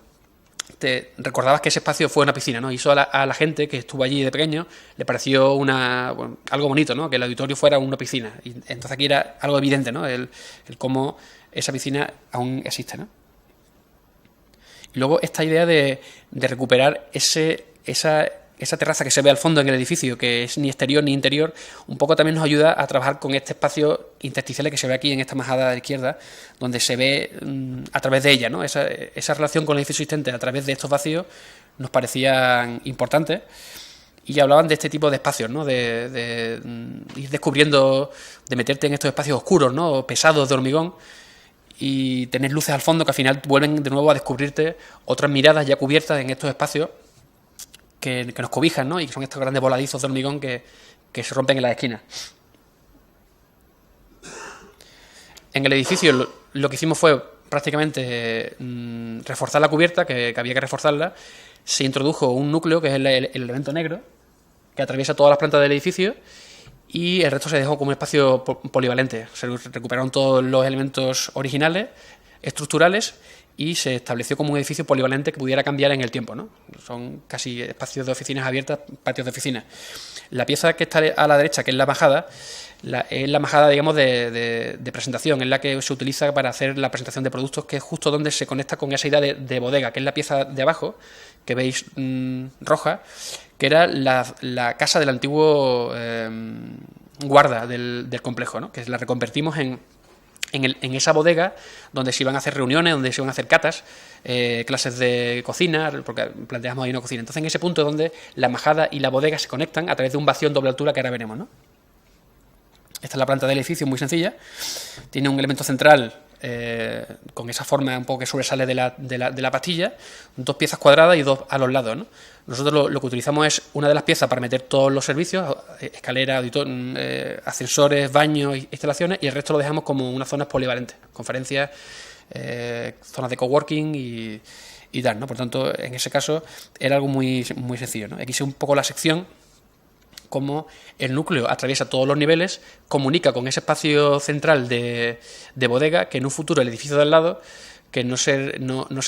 te recordabas que ese espacio fue una piscina, ¿no? Y eso a la gente que estuvo allí de pequeño le pareció algo bonito, ¿no? Que el auditorio fuera una piscina. Y entonces aquí era algo evidente, ¿no? El cómo esa piscina aún existe, ¿no? Y luego esta idea de recuperar esa terraza que se ve al fondo en el edificio, que es ni exterior ni interior, un poco también nos ayuda a trabajar con este espacio intersticial que se ve aquí en esta majada de la izquierda, donde se ve a través de ella, ¿no? Esa relación con el edificio existente a través de estos vacíos nos parecían importantes, y hablaban de este tipo de espacios, ¿no? De ir descubriendo, de meterte en estos espacios oscuros, ¿no? Pesados de hormigón, y tener luces al fondo que al final vuelven de nuevo a descubrirte otras miradas ya cubiertas en estos espacios que nos cobijan, ¿no? Y que son estos grandes voladizos de hormigón que se rompen en las esquinas. En el edificio lo que hicimos fue prácticamente reforzar la cubierta, que había que reforzarla. Se introdujo un núcleo, que es el elemento negro, que atraviesa todas las plantas del edificio, y el resto se dejó como un espacio polivalente. Se recuperaron todos los elementos originales, estructurales, y se estableció como un edificio polivalente que pudiera cambiar en el tiempo, ¿no? Son casi espacios de oficinas abiertas, patios de oficinas. La pieza que está a la derecha, que es la majada, es la majada, digamos, de presentación, es la que se utiliza para hacer la presentación de productos, que es justo donde se conecta con esa idea de bodega, que es la pieza de abajo, que veis roja, que era la casa del antiguo guarda del complejo, ¿no? Que la reconvertimos en esa bodega donde se iban a hacer reuniones, donde se iban a hacer catas, clases de cocina, porque planteamos ahí una cocina. Entonces, en ese punto donde la majada y la bodega se conectan a través de un vacío en doble altura que ahora veremos, ¿no? Esta es la planta del edificio, muy sencilla. Tiene un elemento central con esa forma un poco que sobresale de la pastilla, dos piezas cuadradas y dos a los lados, ¿no? Nosotros lo que utilizamos es una de las piezas para meter todos los servicios, escalera, ascensores, baños, instalaciones, y el resto lo dejamos como unas zonas polivalentes, conferencias, zonas de coworking y tal, ¿no? Por tanto, en ese caso era algo muy, muy sencillo, ¿no? Aquí es un poco la sección, cómo el núcleo atraviesa todos los niveles, comunica con ese espacio central de bodega, que en un futuro el edificio de al lado, que no se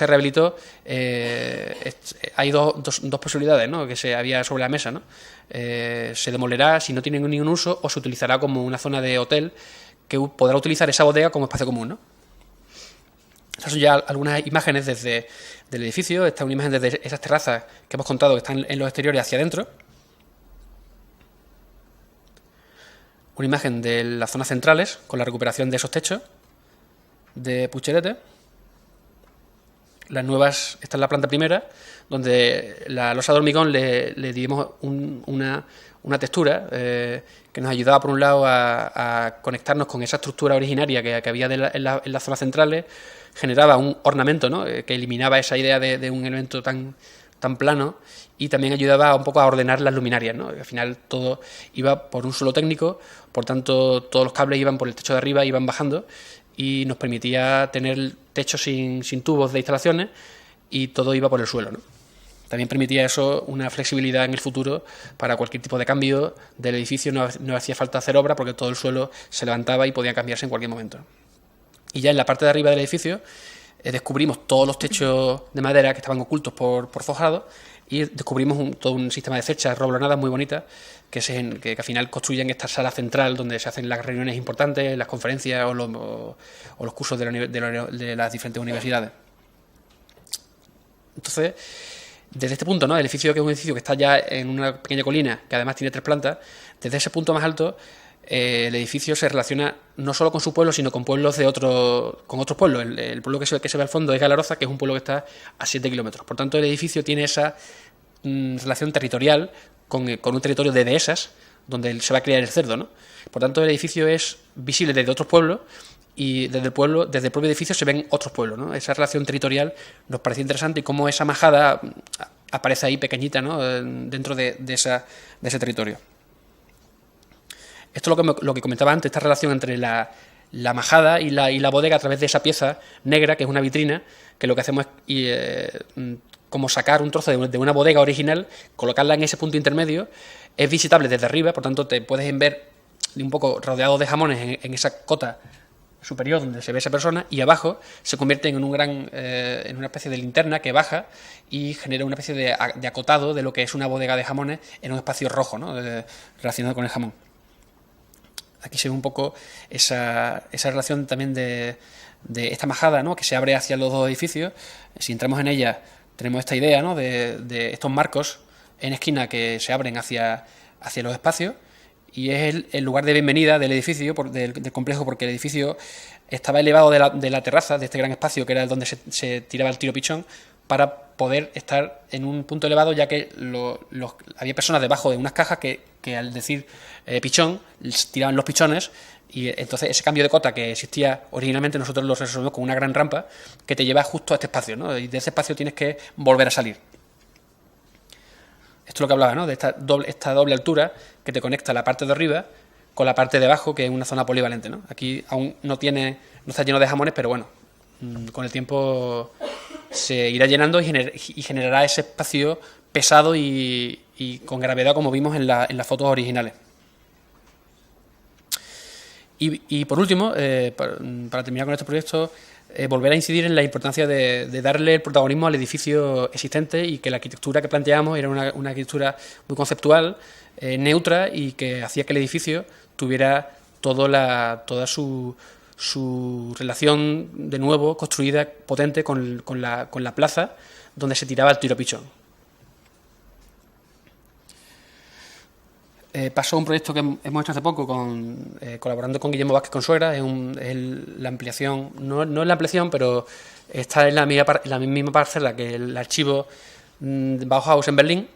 rehabilitó, hay dos posibilidades, ¿no? Que se había sobre la mesa, ¿no? Se demolerá si no tiene ningún uso, o se utilizará como una zona de hotel que podrá utilizar esa bodega como espacio común, ¿no? Estas son ya algunas imágenes desde del edificio. Esta es una imagen desde esas terrazas que hemos contado que están en los exteriores hacia adentro. Una imagen de las zonas centrales con la recuperación de esos techos de Pucherete. Las nuevas, esta es la planta primera, donde la losa de hormigón le dimos una textura que nos ayudaba, por un lado, a conectarnos con esa estructura originaria que había en las zonas centrales. Generaba un ornamento, ¿no? Que eliminaba esa idea de un elemento tan plano, y también ayudaba un poco a ordenar las luminarias, ¿no? Al final todo iba por un solo técnico, por tanto todos los cables iban por el techo de arriba, iban bajando, y nos permitía tener techo sin tubos de instalaciones, y todo iba por el suelo, ¿no? También permitía eso una flexibilidad en el futuro para cualquier tipo de cambio del edificio. No hacía falta hacer obra porque todo el suelo se levantaba y podía cambiarse en cualquier momento. Y ya en la parte de arriba del edificio descubrimos todos los techos de madera que estaban ocultos por forjado, y descubrimos todo un sistema de cerchas roblonadas muy bonitas que al final construyen esta sala central donde se hacen las reuniones importantes, las conferencias o los cursos de las diferentes universidades. Entonces, desde este punto, ¿no? El edificio, que es un edificio que está ya en una pequeña colina, que además tiene 3 plantas, desde ese punto más alto, el edificio se relaciona no solo con su pueblo, sino con pueblos con otros pueblos. El pueblo que se ve al fondo es Galaroza, que es un pueblo que está a 7 kilómetros. Por tanto, el edificio tiene esa relación territorial con un territorio de dehesas, donde se va a criar el cerdo, ¿no? Por tanto, el edificio es visible desde otros pueblos, y desde el propio edificio se ven otros pueblos, ¿no? Esa relación territorial nos parece interesante, y cómo esa majada aparece ahí pequeñita, ¿no? Dentro de ese territorio. Esto es lo que comentaba antes, esta relación entre la majada y la bodega a través de esa pieza negra, que es una vitrina, que lo que hacemos es como sacar un trozo de una bodega original, colocarla en ese punto intermedio. Es visitable desde arriba, por tanto te puedes ver un poco rodeado de jamones en esa cota superior donde se ve esa persona, y abajo se convierte en en una especie de linterna que baja y genera una especie de acotado de lo que es una bodega de jamones en un espacio rojo, ¿no? Relacionado con el jamón. Aquí se ve un poco esa relación también de esta majada, ¿no? Que se abre hacia los dos edificios. Si entramos en ella, tenemos esta idea, ¿no? de estos marcos en esquina que se abren hacia los espacios, y es el lugar de bienvenida del edificio, del complejo, porque el edificio estaba elevado de la terraza, de este gran espacio que era donde se tiraba el tiro pichón, para poder estar en un punto elevado, ya que había personas debajo de unas cajas que al decir pichón tiraban los pichones, y entonces ese cambio de cota que existía originalmente nosotros lo resolvemos con una gran rampa que te lleva justo a este espacio, ¿no? Y de ese espacio tienes que volver a salir. Esto es lo que hablaba, ¿no? De esta doble altura que te conecta la parte de arriba con la parte de abajo, que es una zona polivalente, ¿no? Aquí aún no está lleno de jamones, pero bueno, con el tiempo se irá llenando y generará ese espacio pesado y con gravedad, como vimos en las fotos originales. Y por último, para terminar con este proyecto, volver a incidir en la importancia de darle el protagonismo al edificio existente, y que la arquitectura que planteamos era una arquitectura muy conceptual, neutra, y que hacía que el edificio tuviera toda su relación de nuevo construida, potente, con la plaza donde se tiraba el tiro pichón. Pasó un proyecto que hemos hecho hace poco colaborando con Guillermo Vázquez Consuegra. Es la ampliación, no es la ampliación, pero está en la misma parcela que el archivo Bauhaus en Berlín.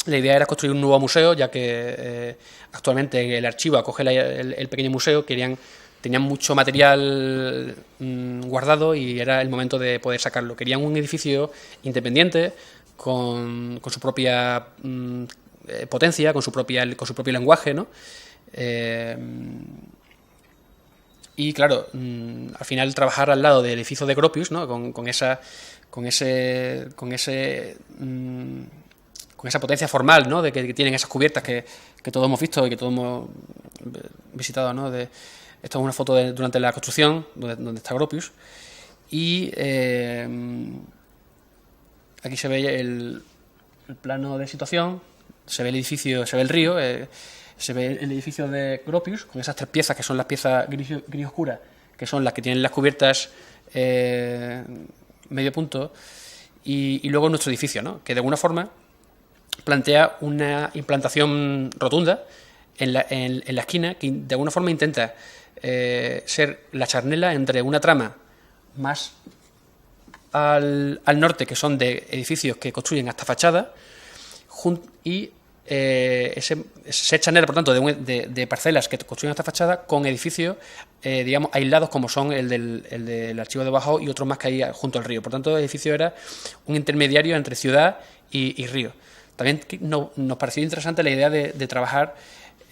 La idea era construir un nuevo museo, ya que actualmente el archivo acoge el pequeño museo. Tenían mucho material guardado y era el momento de poder sacarlo. Querían un edificio independiente, con su propia potencia, con su propio lenguaje, ¿no? Y claro, al final trabajar al lado del edificio de Gropius, ¿no? con esa potencia formal, ¿no? De que tienen esas cubiertas que todos hemos visto y que todos hemos visitado, ¿no? Esto es una foto durante la construcción, donde está Gropius, y aquí se ve el plano de situación. Se ve el edificio, se ve el río, se ve el edificio de Gropius, con esas 3 piezas que son las piezas gris oscuras, que son las que tienen las cubiertas medio punto, y luego nuestro edificio, ¿no? Que de alguna forma plantea una implantación rotunda en la esquina, que de alguna forma intenta ser la charnela entre una trama más al norte, que son de edificios que construyen hasta fachada, y se chanela, por tanto, de parcelas que construyen esta fachada, con edificios, digamos, aislados, como son el del archivo de Bauhaus y otros más que hay junto al río. Por tanto, el edificio era un intermediario entre ciudad y río. También nos pareció interesante la idea de trabajar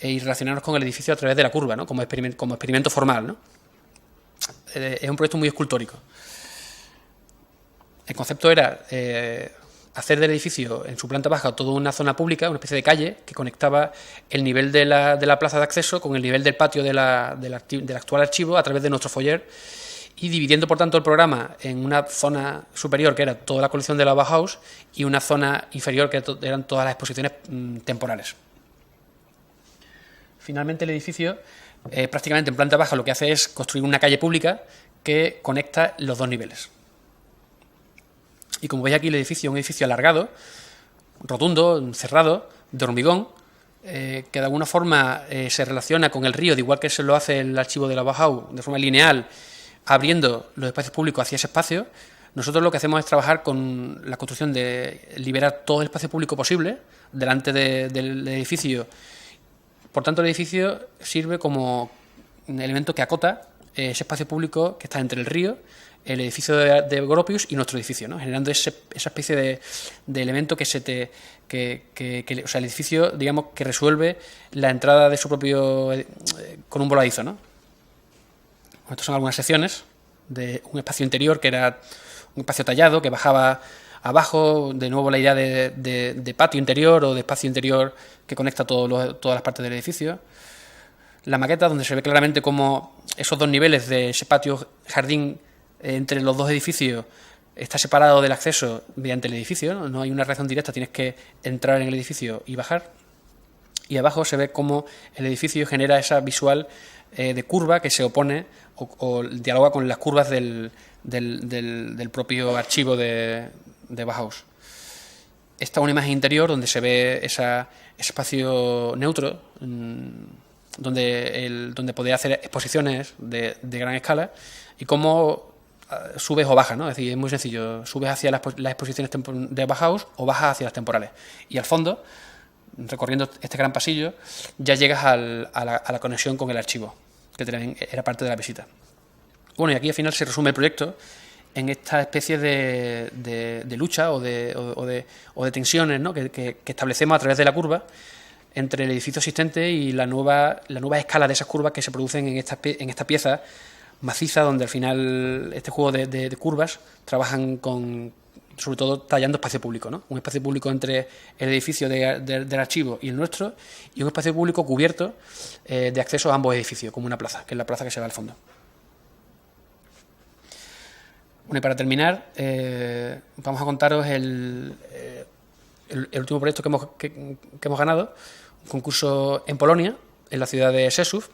y relacionarnos con el edificio a través de la curva, ¿no? Como experimento formal, ¿no? Es un proyecto muy escultórico. El concepto era hacer del edificio, en su planta baja, toda una zona pública, una especie de calle que conectaba el nivel de la plaza de acceso con el nivel del patio del actual archivo a través de nuestro foyer, y dividiendo por tanto el programa en una zona superior que era toda la colección de la Bauhaus y una zona inferior que eran todas las exposiciones temporales. Finalmente el edificio, prácticamente en planta baja, lo que hace es construir una calle pública que conecta los dos niveles. Y como veis aquí, el edificio es un edificio alargado, rotundo, cerrado, de hormigón, que de alguna forma se relaciona con el río, de igual que se lo hace el archivo de la Bauhaus, de forma lineal, abriendo los espacios públicos hacia ese espacio. Nosotros lo que hacemos es trabajar con la construcción de liberar todo el espacio público posible delante del edificio. Por tanto, el edificio sirve como un elemento que acota ese espacio público que está entre el río, el edificio de Gropius y nuestro edificio, ¿no? Generando esa especie de elemento que o sea, el edificio, digamos, que resuelve la entrada de su propio con un voladizo, ¿no? Estas son algunas secciones de un espacio interior que era un espacio tallado que bajaba abajo, de nuevo la idea de patio interior o de espacio interior que conecta todas las partes del edificio. La maqueta, donde se ve claramente cómo esos dos niveles de ese patio jardín entre los dos edificios está separado del acceso mediante el edificio, ¿no? No hay una relación directa, tienes que entrar en el edificio y bajar. Y abajo se ve cómo el edificio genera esa visual de curva que se opone o dialoga con las curvas del propio archivo de Bauhaus. Esta es una imagen interior donde se ve ese espacio neutro, donde poder hacer exposiciones de gran escala y cómo subes o bajas, ¿no? Es decir, es muy sencillo, subes hacia las exposiciones de Bauhaus o bajas hacia las temporales. Y al fondo, recorriendo este gran pasillo, ya llegas a la conexión con el archivo, que también era parte de la visita. Bueno, y aquí al final se resume el proyecto en esta especie de lucha o de tensiones, ¿no? que establecemos a través de la curva entre el edificio existente y la nueva escala de esas curvas que se producen en esta pieza maciza, donde al final este juego de curvas trabajan sobre todo tallando espacio público, ¿no? Un espacio público entre el edificio del archivo y el nuestro, y un espacio público cubierto de acceso a ambos edificios, como una plaza, que es la plaza que se ve al fondo. Bueno, y para terminar, vamos a contaros el último proyecto que hemos ganado, un concurso en Polonia, en la ciudad de Rzeszów.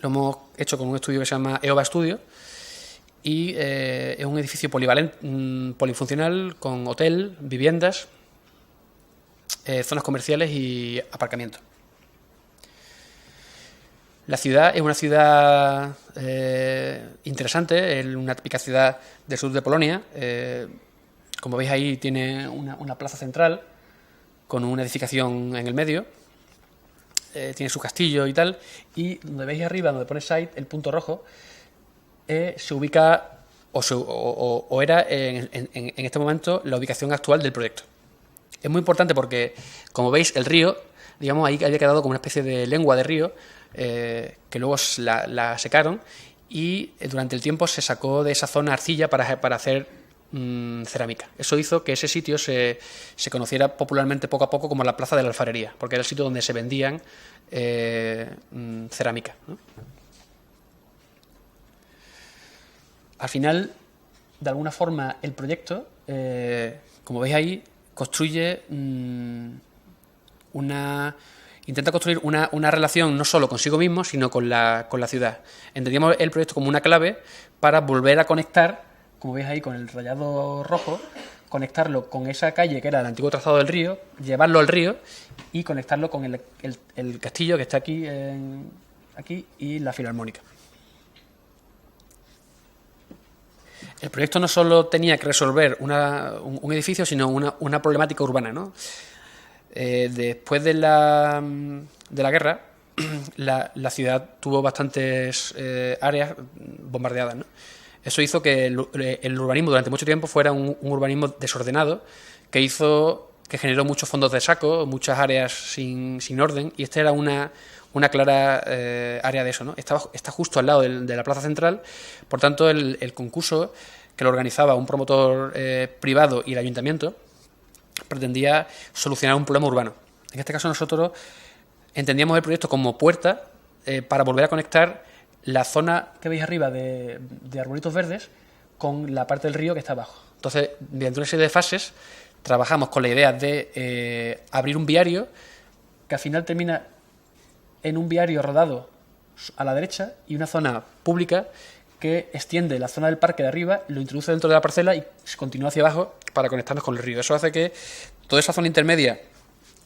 Lo hemos hecho con un estudio que se llama EOBA Studio y es un edificio polifuncional con hotel, viviendas, zonas comerciales y aparcamientos. La ciudad es una ciudad interesante, es una típica ciudad del sur de Polonia. Como veis ahí tiene una plaza central con una edificación en el medio. Tiene su castillo y tal, y donde veis arriba, donde pone site, el punto rojo, se ubica, o era en este momento, la ubicación actual del proyecto. Es muy importante porque, como veis, el río, digamos, ahí había quedado como una especie de lengua de río, que luego la secaron, y durante el tiempo se sacó de esa zona arcilla para hacer cerámica. Eso hizo que ese sitio se conociera popularmente poco a poco como la Plaza de la Alfarería, porque era el sitio donde se vendían cerámica, ¿no? Al final, de alguna forma, el proyecto, como veis ahí, intenta construir una relación no solo consigo mismo, sino con la ciudad. Entendíamos el proyecto como una clave para volver a conectar, como veis ahí con el rayado rojo, conectarlo con esa calle que era el antiguo trazado del río, llevarlo al río y conectarlo con el castillo que está aquí y la Filarmónica. El proyecto no solo tenía que resolver un edificio, sino una problemática urbana, ¿no? Después de la guerra, la ciudad tuvo bastantes áreas bombardeadas, ¿no? Eso hizo que el urbanismo durante mucho tiempo fuera un urbanismo desordenado, que generó muchos fondos de saco, muchas áreas sin orden, y esta era una clara área de eso, ¿no? Está justo al lado de la plaza central. Por tanto, el concurso, que lo organizaba un promotor privado y el ayuntamiento, pretendía solucionar un problema urbano. En este caso nosotros entendíamos el proyecto como puerta para volver a conectar la zona que veis arriba de arbolitos verdes con la parte del río que está abajo. Entonces, mediante una serie de fases, trabajamos con la idea de abrir un viario que al final termina en un viario rodado a la derecha y una zona pública que extiende la zona del parque de arriba, lo introduce dentro de la parcela y se continúa hacia abajo para conectarnos con el río. Eso hace que toda esa zona intermedia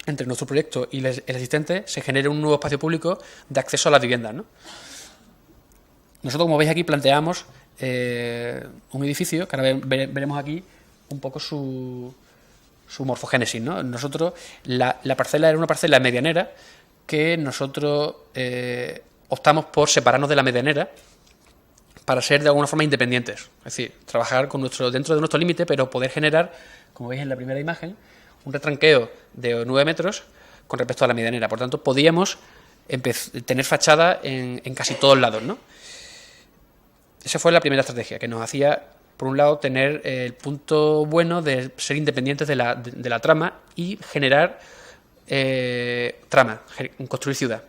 entre nuestro proyecto y el existente se genere un nuevo espacio público de acceso a las viviendas, ¿no? Nosotros, como veis aquí, planteamos un edificio, que ahora veremos aquí un poco su morfogénesis, ¿no? Nosotros, la parcela era una parcela medianera que nosotros optamos por separarnos de la medianera para ser de alguna forma independientes. Es decir, trabajar dentro de nuestro límite, pero poder generar, como veis en la primera imagen, un retranqueo de 9 metros con respecto a la medianera. Por tanto, podíamos tener fachada en casi todos lados, ¿no? Esa fue la primera estrategia, que nos hacía, por un lado, tener el punto bueno de ser independientes de la trama y generar construir ciudad.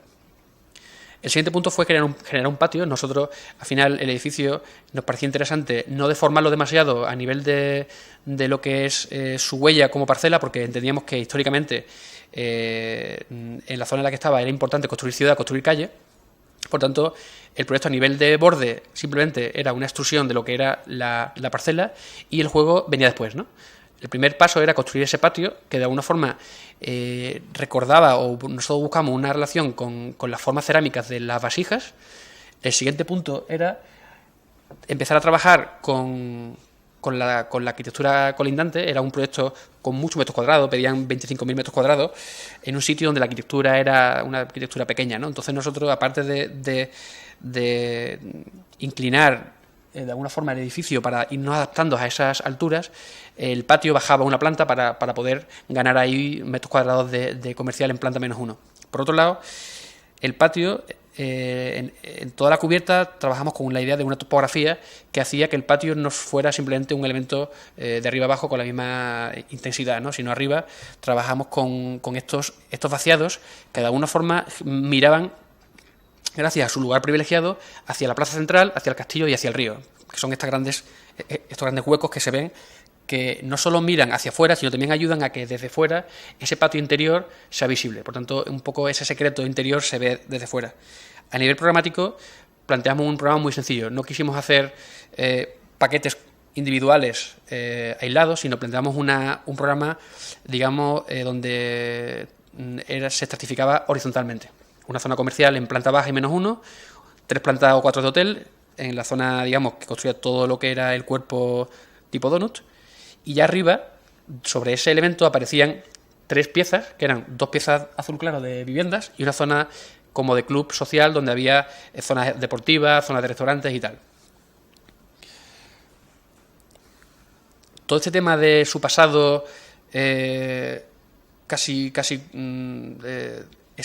El siguiente punto fue generar un patio. Nosotros, al final, el edificio nos parecía interesante no deformarlo demasiado a nivel de lo que es su huella como parcela, porque entendíamos que históricamente en la zona en la que estaba era importante construir ciudad, construir calle. Por tanto, el proyecto a nivel de borde simplemente era una extrusión de lo que era la parcela y el juego venía después, ¿no? El primer paso era construir ese patio que de alguna forma recordaba, o nosotros buscamos una relación con las formas cerámicas de las vasijas. El siguiente punto era empezar a trabajar con la arquitectura colindante. Era un proyecto con muchos metros cuadrados, pedían 25.000 metros cuadrados, en un sitio donde la arquitectura era una arquitectura pequeña, ¿no? Entonces nosotros, aparte de inclinar de alguna forma el edificio para irnos adaptando a esas alturas, el patio bajaba una planta para poder ganar ahí metros cuadrados de comercial en planta -1. Por otro lado, el patio, en toda la cubierta trabajamos con la idea de una topografía que hacía que el patio no fuera simplemente un elemento de arriba abajo con la misma intensidad, ¿no? Sino arriba trabajamos con estos vaciados que de alguna forma miraban, gracias a su lugar privilegiado, hacia la plaza central, hacia el castillo y hacia el río, que son estos grandes huecos que se ven, que no solo miran hacia afuera, sino también ayudan a que desde fuera ese patio interior sea visible. Por tanto, un poco ese secreto interior se ve desde fuera. A nivel programático, planteamos un programa muy sencillo. No quisimos hacer paquetes individuales aislados, sino planteamos un programa, digamos, donde se estratificaba horizontalmente. Una zona comercial en planta baja y -1, 3 plantas o 4 de hotel, en la zona, digamos, que construía todo lo que era el cuerpo tipo donut, y ya arriba, sobre ese elemento, aparecían 3 piezas, que eran 2 piezas azul claro de viviendas y una zona como de club social, donde había zonas deportivas, zonas de restaurantes y tal. Todo este tema de su pasado, ese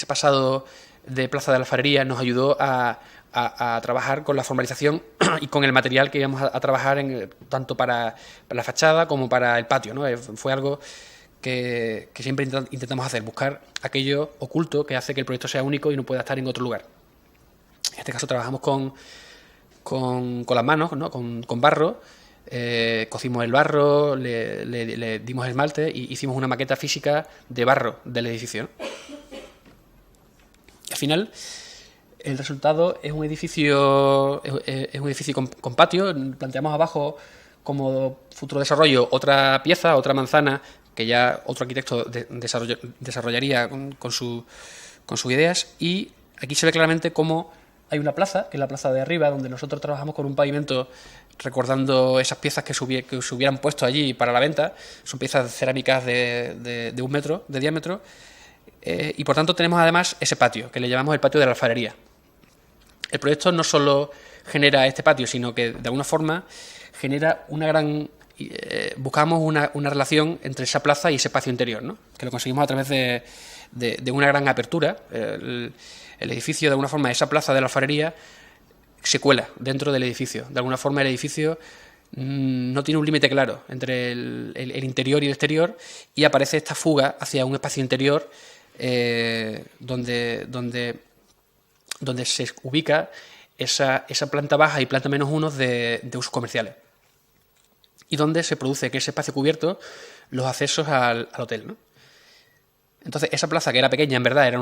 pasado de Plaza de la Alfarería nos ayudó a trabajar con la formalización y con el material que íbamos a trabajar tanto para la fachada como para el patio, ¿no? Fue algo que siempre intentamos hacer, buscar aquello oculto que hace que el proyecto sea único y no pueda estar en otro lugar. En este caso trabajamos con las manos, ¿no? Con barro, cocimos el barro, le dimos esmalte y hicimos una maqueta física de barro del edificio, ¿no? Al final, el resultado es un edificio con patio. Planteamos abajo como futuro desarrollo otra pieza, otra manzana, que ya otro arquitecto desarrollaría con sus ideas. Y aquí se ve claramente cómo hay una plaza, que es la plaza de arriba, donde nosotros trabajamos con un pavimento recordando esas piezas que se hubieran puesto allí para la venta. Son piezas cerámicas de 1 metro de diámetro. Y por tanto tenemos además ese patio, que le llamamos el patio de la alfarería. El proyecto no solo genera este patio, sino que de alguna forma genera una gran... buscamos una relación entre esa plaza y ese patio interior, ¿no? Que lo conseguimos a través de una gran apertura. El edificio, de alguna forma, esa plaza de la alfarería se cuela dentro del edificio. De alguna forma el edificio no tiene un límite claro entre el interior y el exterior, y aparece esta fuga hacia un espacio interior donde se ubica esa planta baja y planta -1 de usos comerciales. Y donde se produce que ese espacio cubierto los accesos al hotel, ¿no? Entonces, esa plaza, que era pequeña, en verdad, era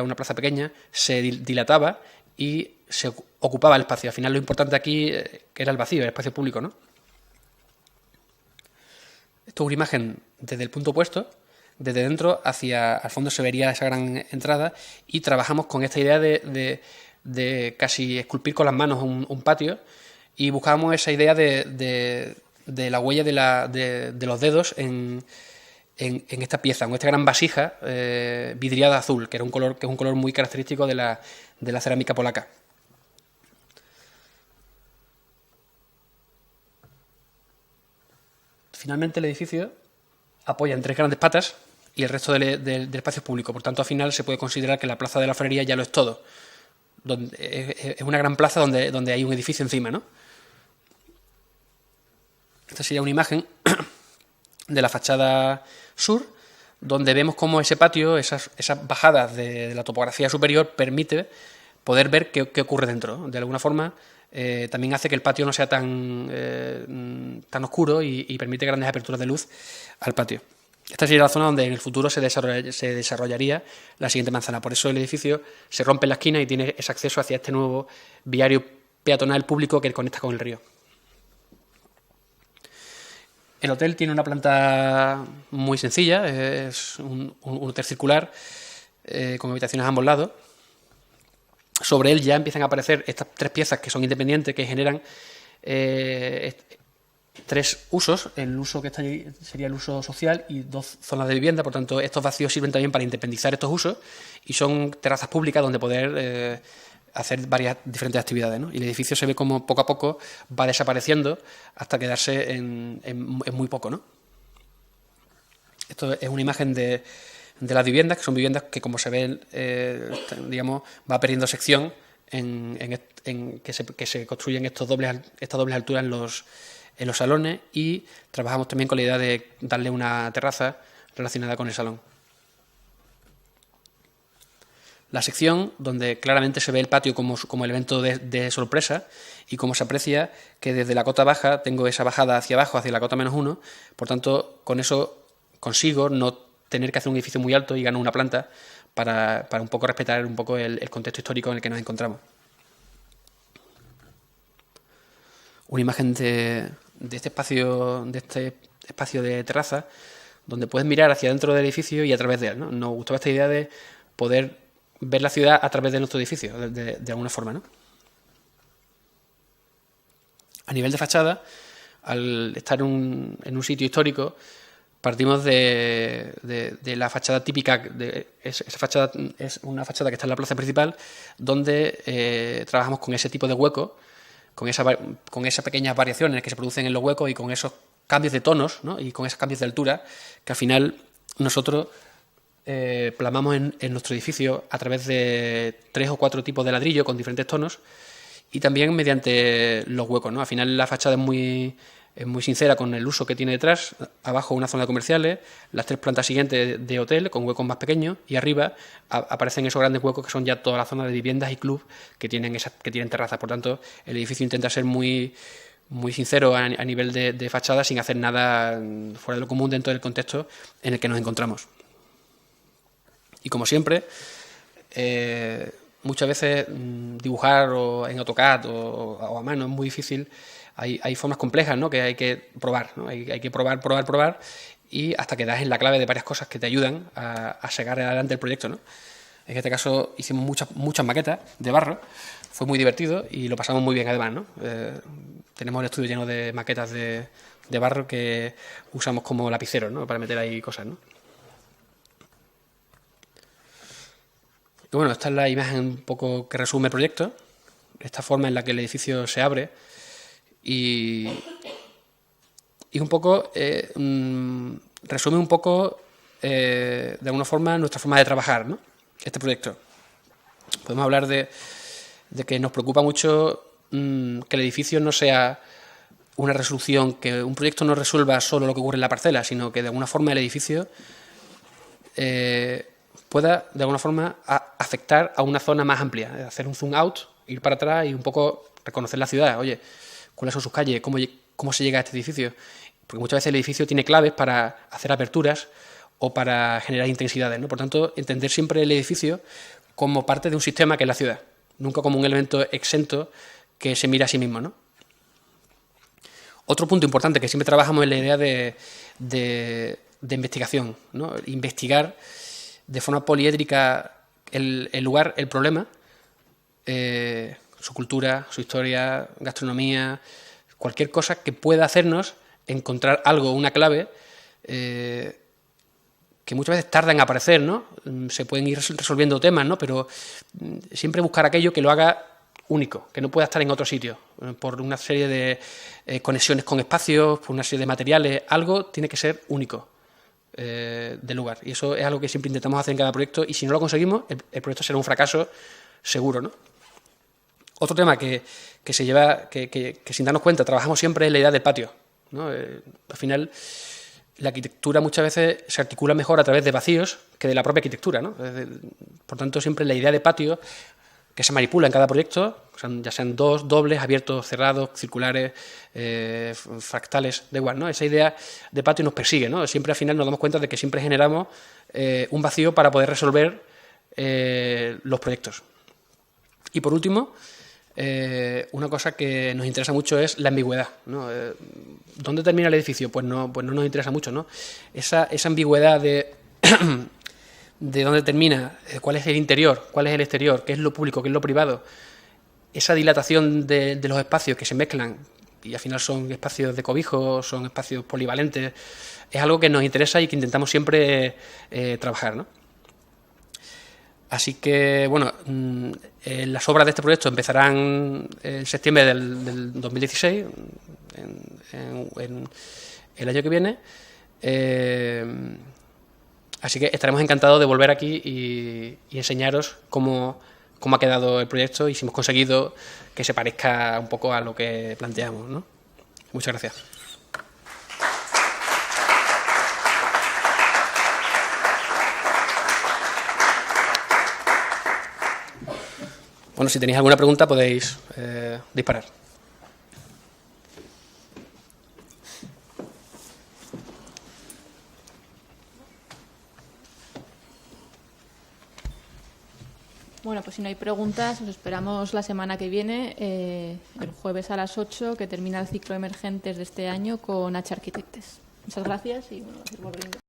una plaza pequeña, se dilataba y se ocupaba el espacio. Al final, lo importante aquí que era el vacío, el espacio público, ¿no? Esto es una imagen desde el punto opuesto, desde dentro hacia al fondo se vería esa gran entrada, y trabajamos con esta idea de casi esculpir con las manos un patio, y buscábamos esa idea de la huella de los dedos en esta pieza, en esta gran vasija vidriada azul, que es un color muy característico de la cerámica polaca. Finalmente, el edificio apoya en 3 grandes patas y el resto del espacio es público. Por tanto, al final se puede considerar que la plaza de la Ferrería ya lo es todo. Es una gran plaza donde hay un edificio encima, ¿no? Esta sería una imagen de la fachada sur, donde vemos cómo ese patio, esas bajadas de la topografía superior, permite poder ver qué ocurre dentro. De alguna forma, también hace que el patio no sea tan oscuro y permite grandes aperturas de luz al patio. Esta sería la zona donde en el futuro se desarrollaría la siguiente manzana. Por eso el edificio se rompe en la esquina y tiene ese acceso hacia este nuevo viario peatonal público que conecta con el río. El hotel tiene una planta muy sencilla, es un hotel circular con habitaciones a ambos lados. Sobre él ya empiezan a aparecer estas 3 piezas que son independientes, que generan 3 usos. El uso que está allí sería el uso social y 2 zonas de vivienda. Por tanto, estos vacíos sirven también para independizar estos usos y son terrazas públicas donde poder hacer varias diferentes actividades, ¿no? Y el edificio se ve como poco a poco va desapareciendo hasta quedarse en muy poco, ¿no? Esto es una imagen de las viviendas, que son viviendas que, como se ve, digamos, va perdiendo sección en que se construyen estas dobles alturas en los salones, y trabajamos también con la idea de darle una terraza relacionada con el salón. La sección donde claramente se ve el patio como elemento de sorpresa, y como se aprecia que desde la cota baja tengo esa bajada hacia abajo, hacia la cota -1, por tanto, con eso consigo no tener que hacer un edificio muy alto y gano una planta para un poco respetar un poco el contexto histórico en el que nos encontramos. Una imagen de este espacio de terraza, donde puedes mirar hacia dentro del edificio y a través de él, ¿no? Nos gustaba esta idea de poder ver la ciudad a través de nuestro edificio, de alguna forma, ¿no? A nivel de fachada, al estar en un sitio histórico, partimos de la fachada típica. Esa fachada es una fachada que está en la plaza principal, donde trabajamos con ese tipo de hueco, con esas pequeñas variaciones que se producen en los huecos y con esos cambios de tonos, ¿no? Y con esos cambios de altura, que al final nosotros plasmamos en nuestro edificio a través de 3 o 4 tipos de ladrillo con diferentes tonos, y también mediante los huecos, ¿no? Al final la fachada es muy sincera con el uso que tiene detrás. Abajo una zona de comerciales, las 3 plantas siguientes de hotel con huecos más pequeños, y arriba aparecen esos grandes huecos que son ya toda la zona de viviendas y club que tienen terrazas. Por tanto, el edificio intenta ser muy sincero a nivel de fachada, sin hacer nada fuera de lo común dentro del contexto en el que nos encontramos. Y como siempre, muchas veces dibujar en AutoCAD o a mano es muy difícil. Hay formas complejas, ¿no?, que hay que probar, ¿no? Hay que probar, y hasta que das en la clave de varias cosas que te ayudan a sacar adelante el proyecto, ¿no? En este caso hicimos muchas maquetas de barro, fue muy divertido y lo pasamos muy bien además, ¿no? Tenemos el estudio lleno de maquetas de barro que usamos como lapiceros, ¿no?, para meter ahí cosas, ¿no? Y bueno, esta es la imagen un poco que resume el proyecto, esta forma en la que el edificio se abre, y un poco resume un poco de alguna forma nuestra forma de trabajar, ¿no?, este proyecto. Podemos hablar de que nos preocupa mucho que el edificio no sea una resolución, que un proyecto no resuelva solo lo que ocurre en la parcela, sino que de alguna forma el edificio pueda de alguna forma afectar a una zona más amplia, hacer un zoom out Ir para atrás y un poco reconocer la ciudad. Oye, ¿cuáles son sus calles? ¿Cómo se llega a este edificio? Porque muchas veces el edificio tiene claves para hacer aperturas o para generar intensidades, ¿no? Por tanto, entender siempre el edificio como parte de un sistema que es la ciudad, nunca como un elemento exento que se mira a sí mismo, ¿no? Otro punto importante que siempre trabajamos es la idea de investigación, ¿no? Investigar de forma poliédrica el lugar, el problema, su cultura, su historia, gastronomía, cualquier cosa que pueda hacernos encontrar algo, una clave, que muchas veces tarda en aparecer, ¿no? Se pueden ir resolviendo temas, ¿no? Pero siempre buscar aquello que lo haga único, que no pueda estar en otro sitio, por una serie de conexiones con espacios, por una serie de materiales, algo tiene que ser único del lugar. Y eso es algo que siempre intentamos hacer en cada proyecto, y si no lo conseguimos, el proyecto será un fracaso seguro, ¿no? Otro tema que se lleva, que sin darnos cuenta trabajamos siempre, es la idea del patio, ¿no? Al final, la arquitectura muchas veces se articula mejor a través de vacíos que de la propia arquitectura, ¿no? Por tanto, siempre la idea de patio que se manipula en cada proyecto, ya sean dos, dobles, abiertos, cerrados, circulares, fractales, da igual, ¿no? Esa idea de patio nos persigue, ¿no? Siempre al final nos damos cuenta de que siempre generamos un vacío para poder resolver los proyectos. Y por último, una cosa que nos interesa mucho es la ambigüedad, ¿no? ¿Dónde termina el edificio? Pues no nos interesa mucho, ¿no? Esa ambigüedad de dónde termina, cuál es el interior, cuál es el exterior, qué es lo público, qué es lo privado, esa dilatación de los espacios que se mezclan y al final son espacios de cobijo, son espacios polivalentes, es algo que nos interesa y que intentamos siempre trabajar, ¿no? Así que, bueno, las obras de este proyecto empezarán en septiembre del 2016, en el año que viene. Así que estaremos encantados de volver aquí y enseñaros cómo ha quedado el proyecto y si hemos conseguido que se parezca un poco a lo que planteamos, ¿no? Muchas gracias. Bueno, si tenéis alguna pregunta podéis disparar. Bueno, pues si no hay preguntas, os esperamos la semana que viene, el jueves a las 8, que termina el ciclo Emergentes de este año con H Arquitectes. Muchas gracias y bueno, gracias por venir.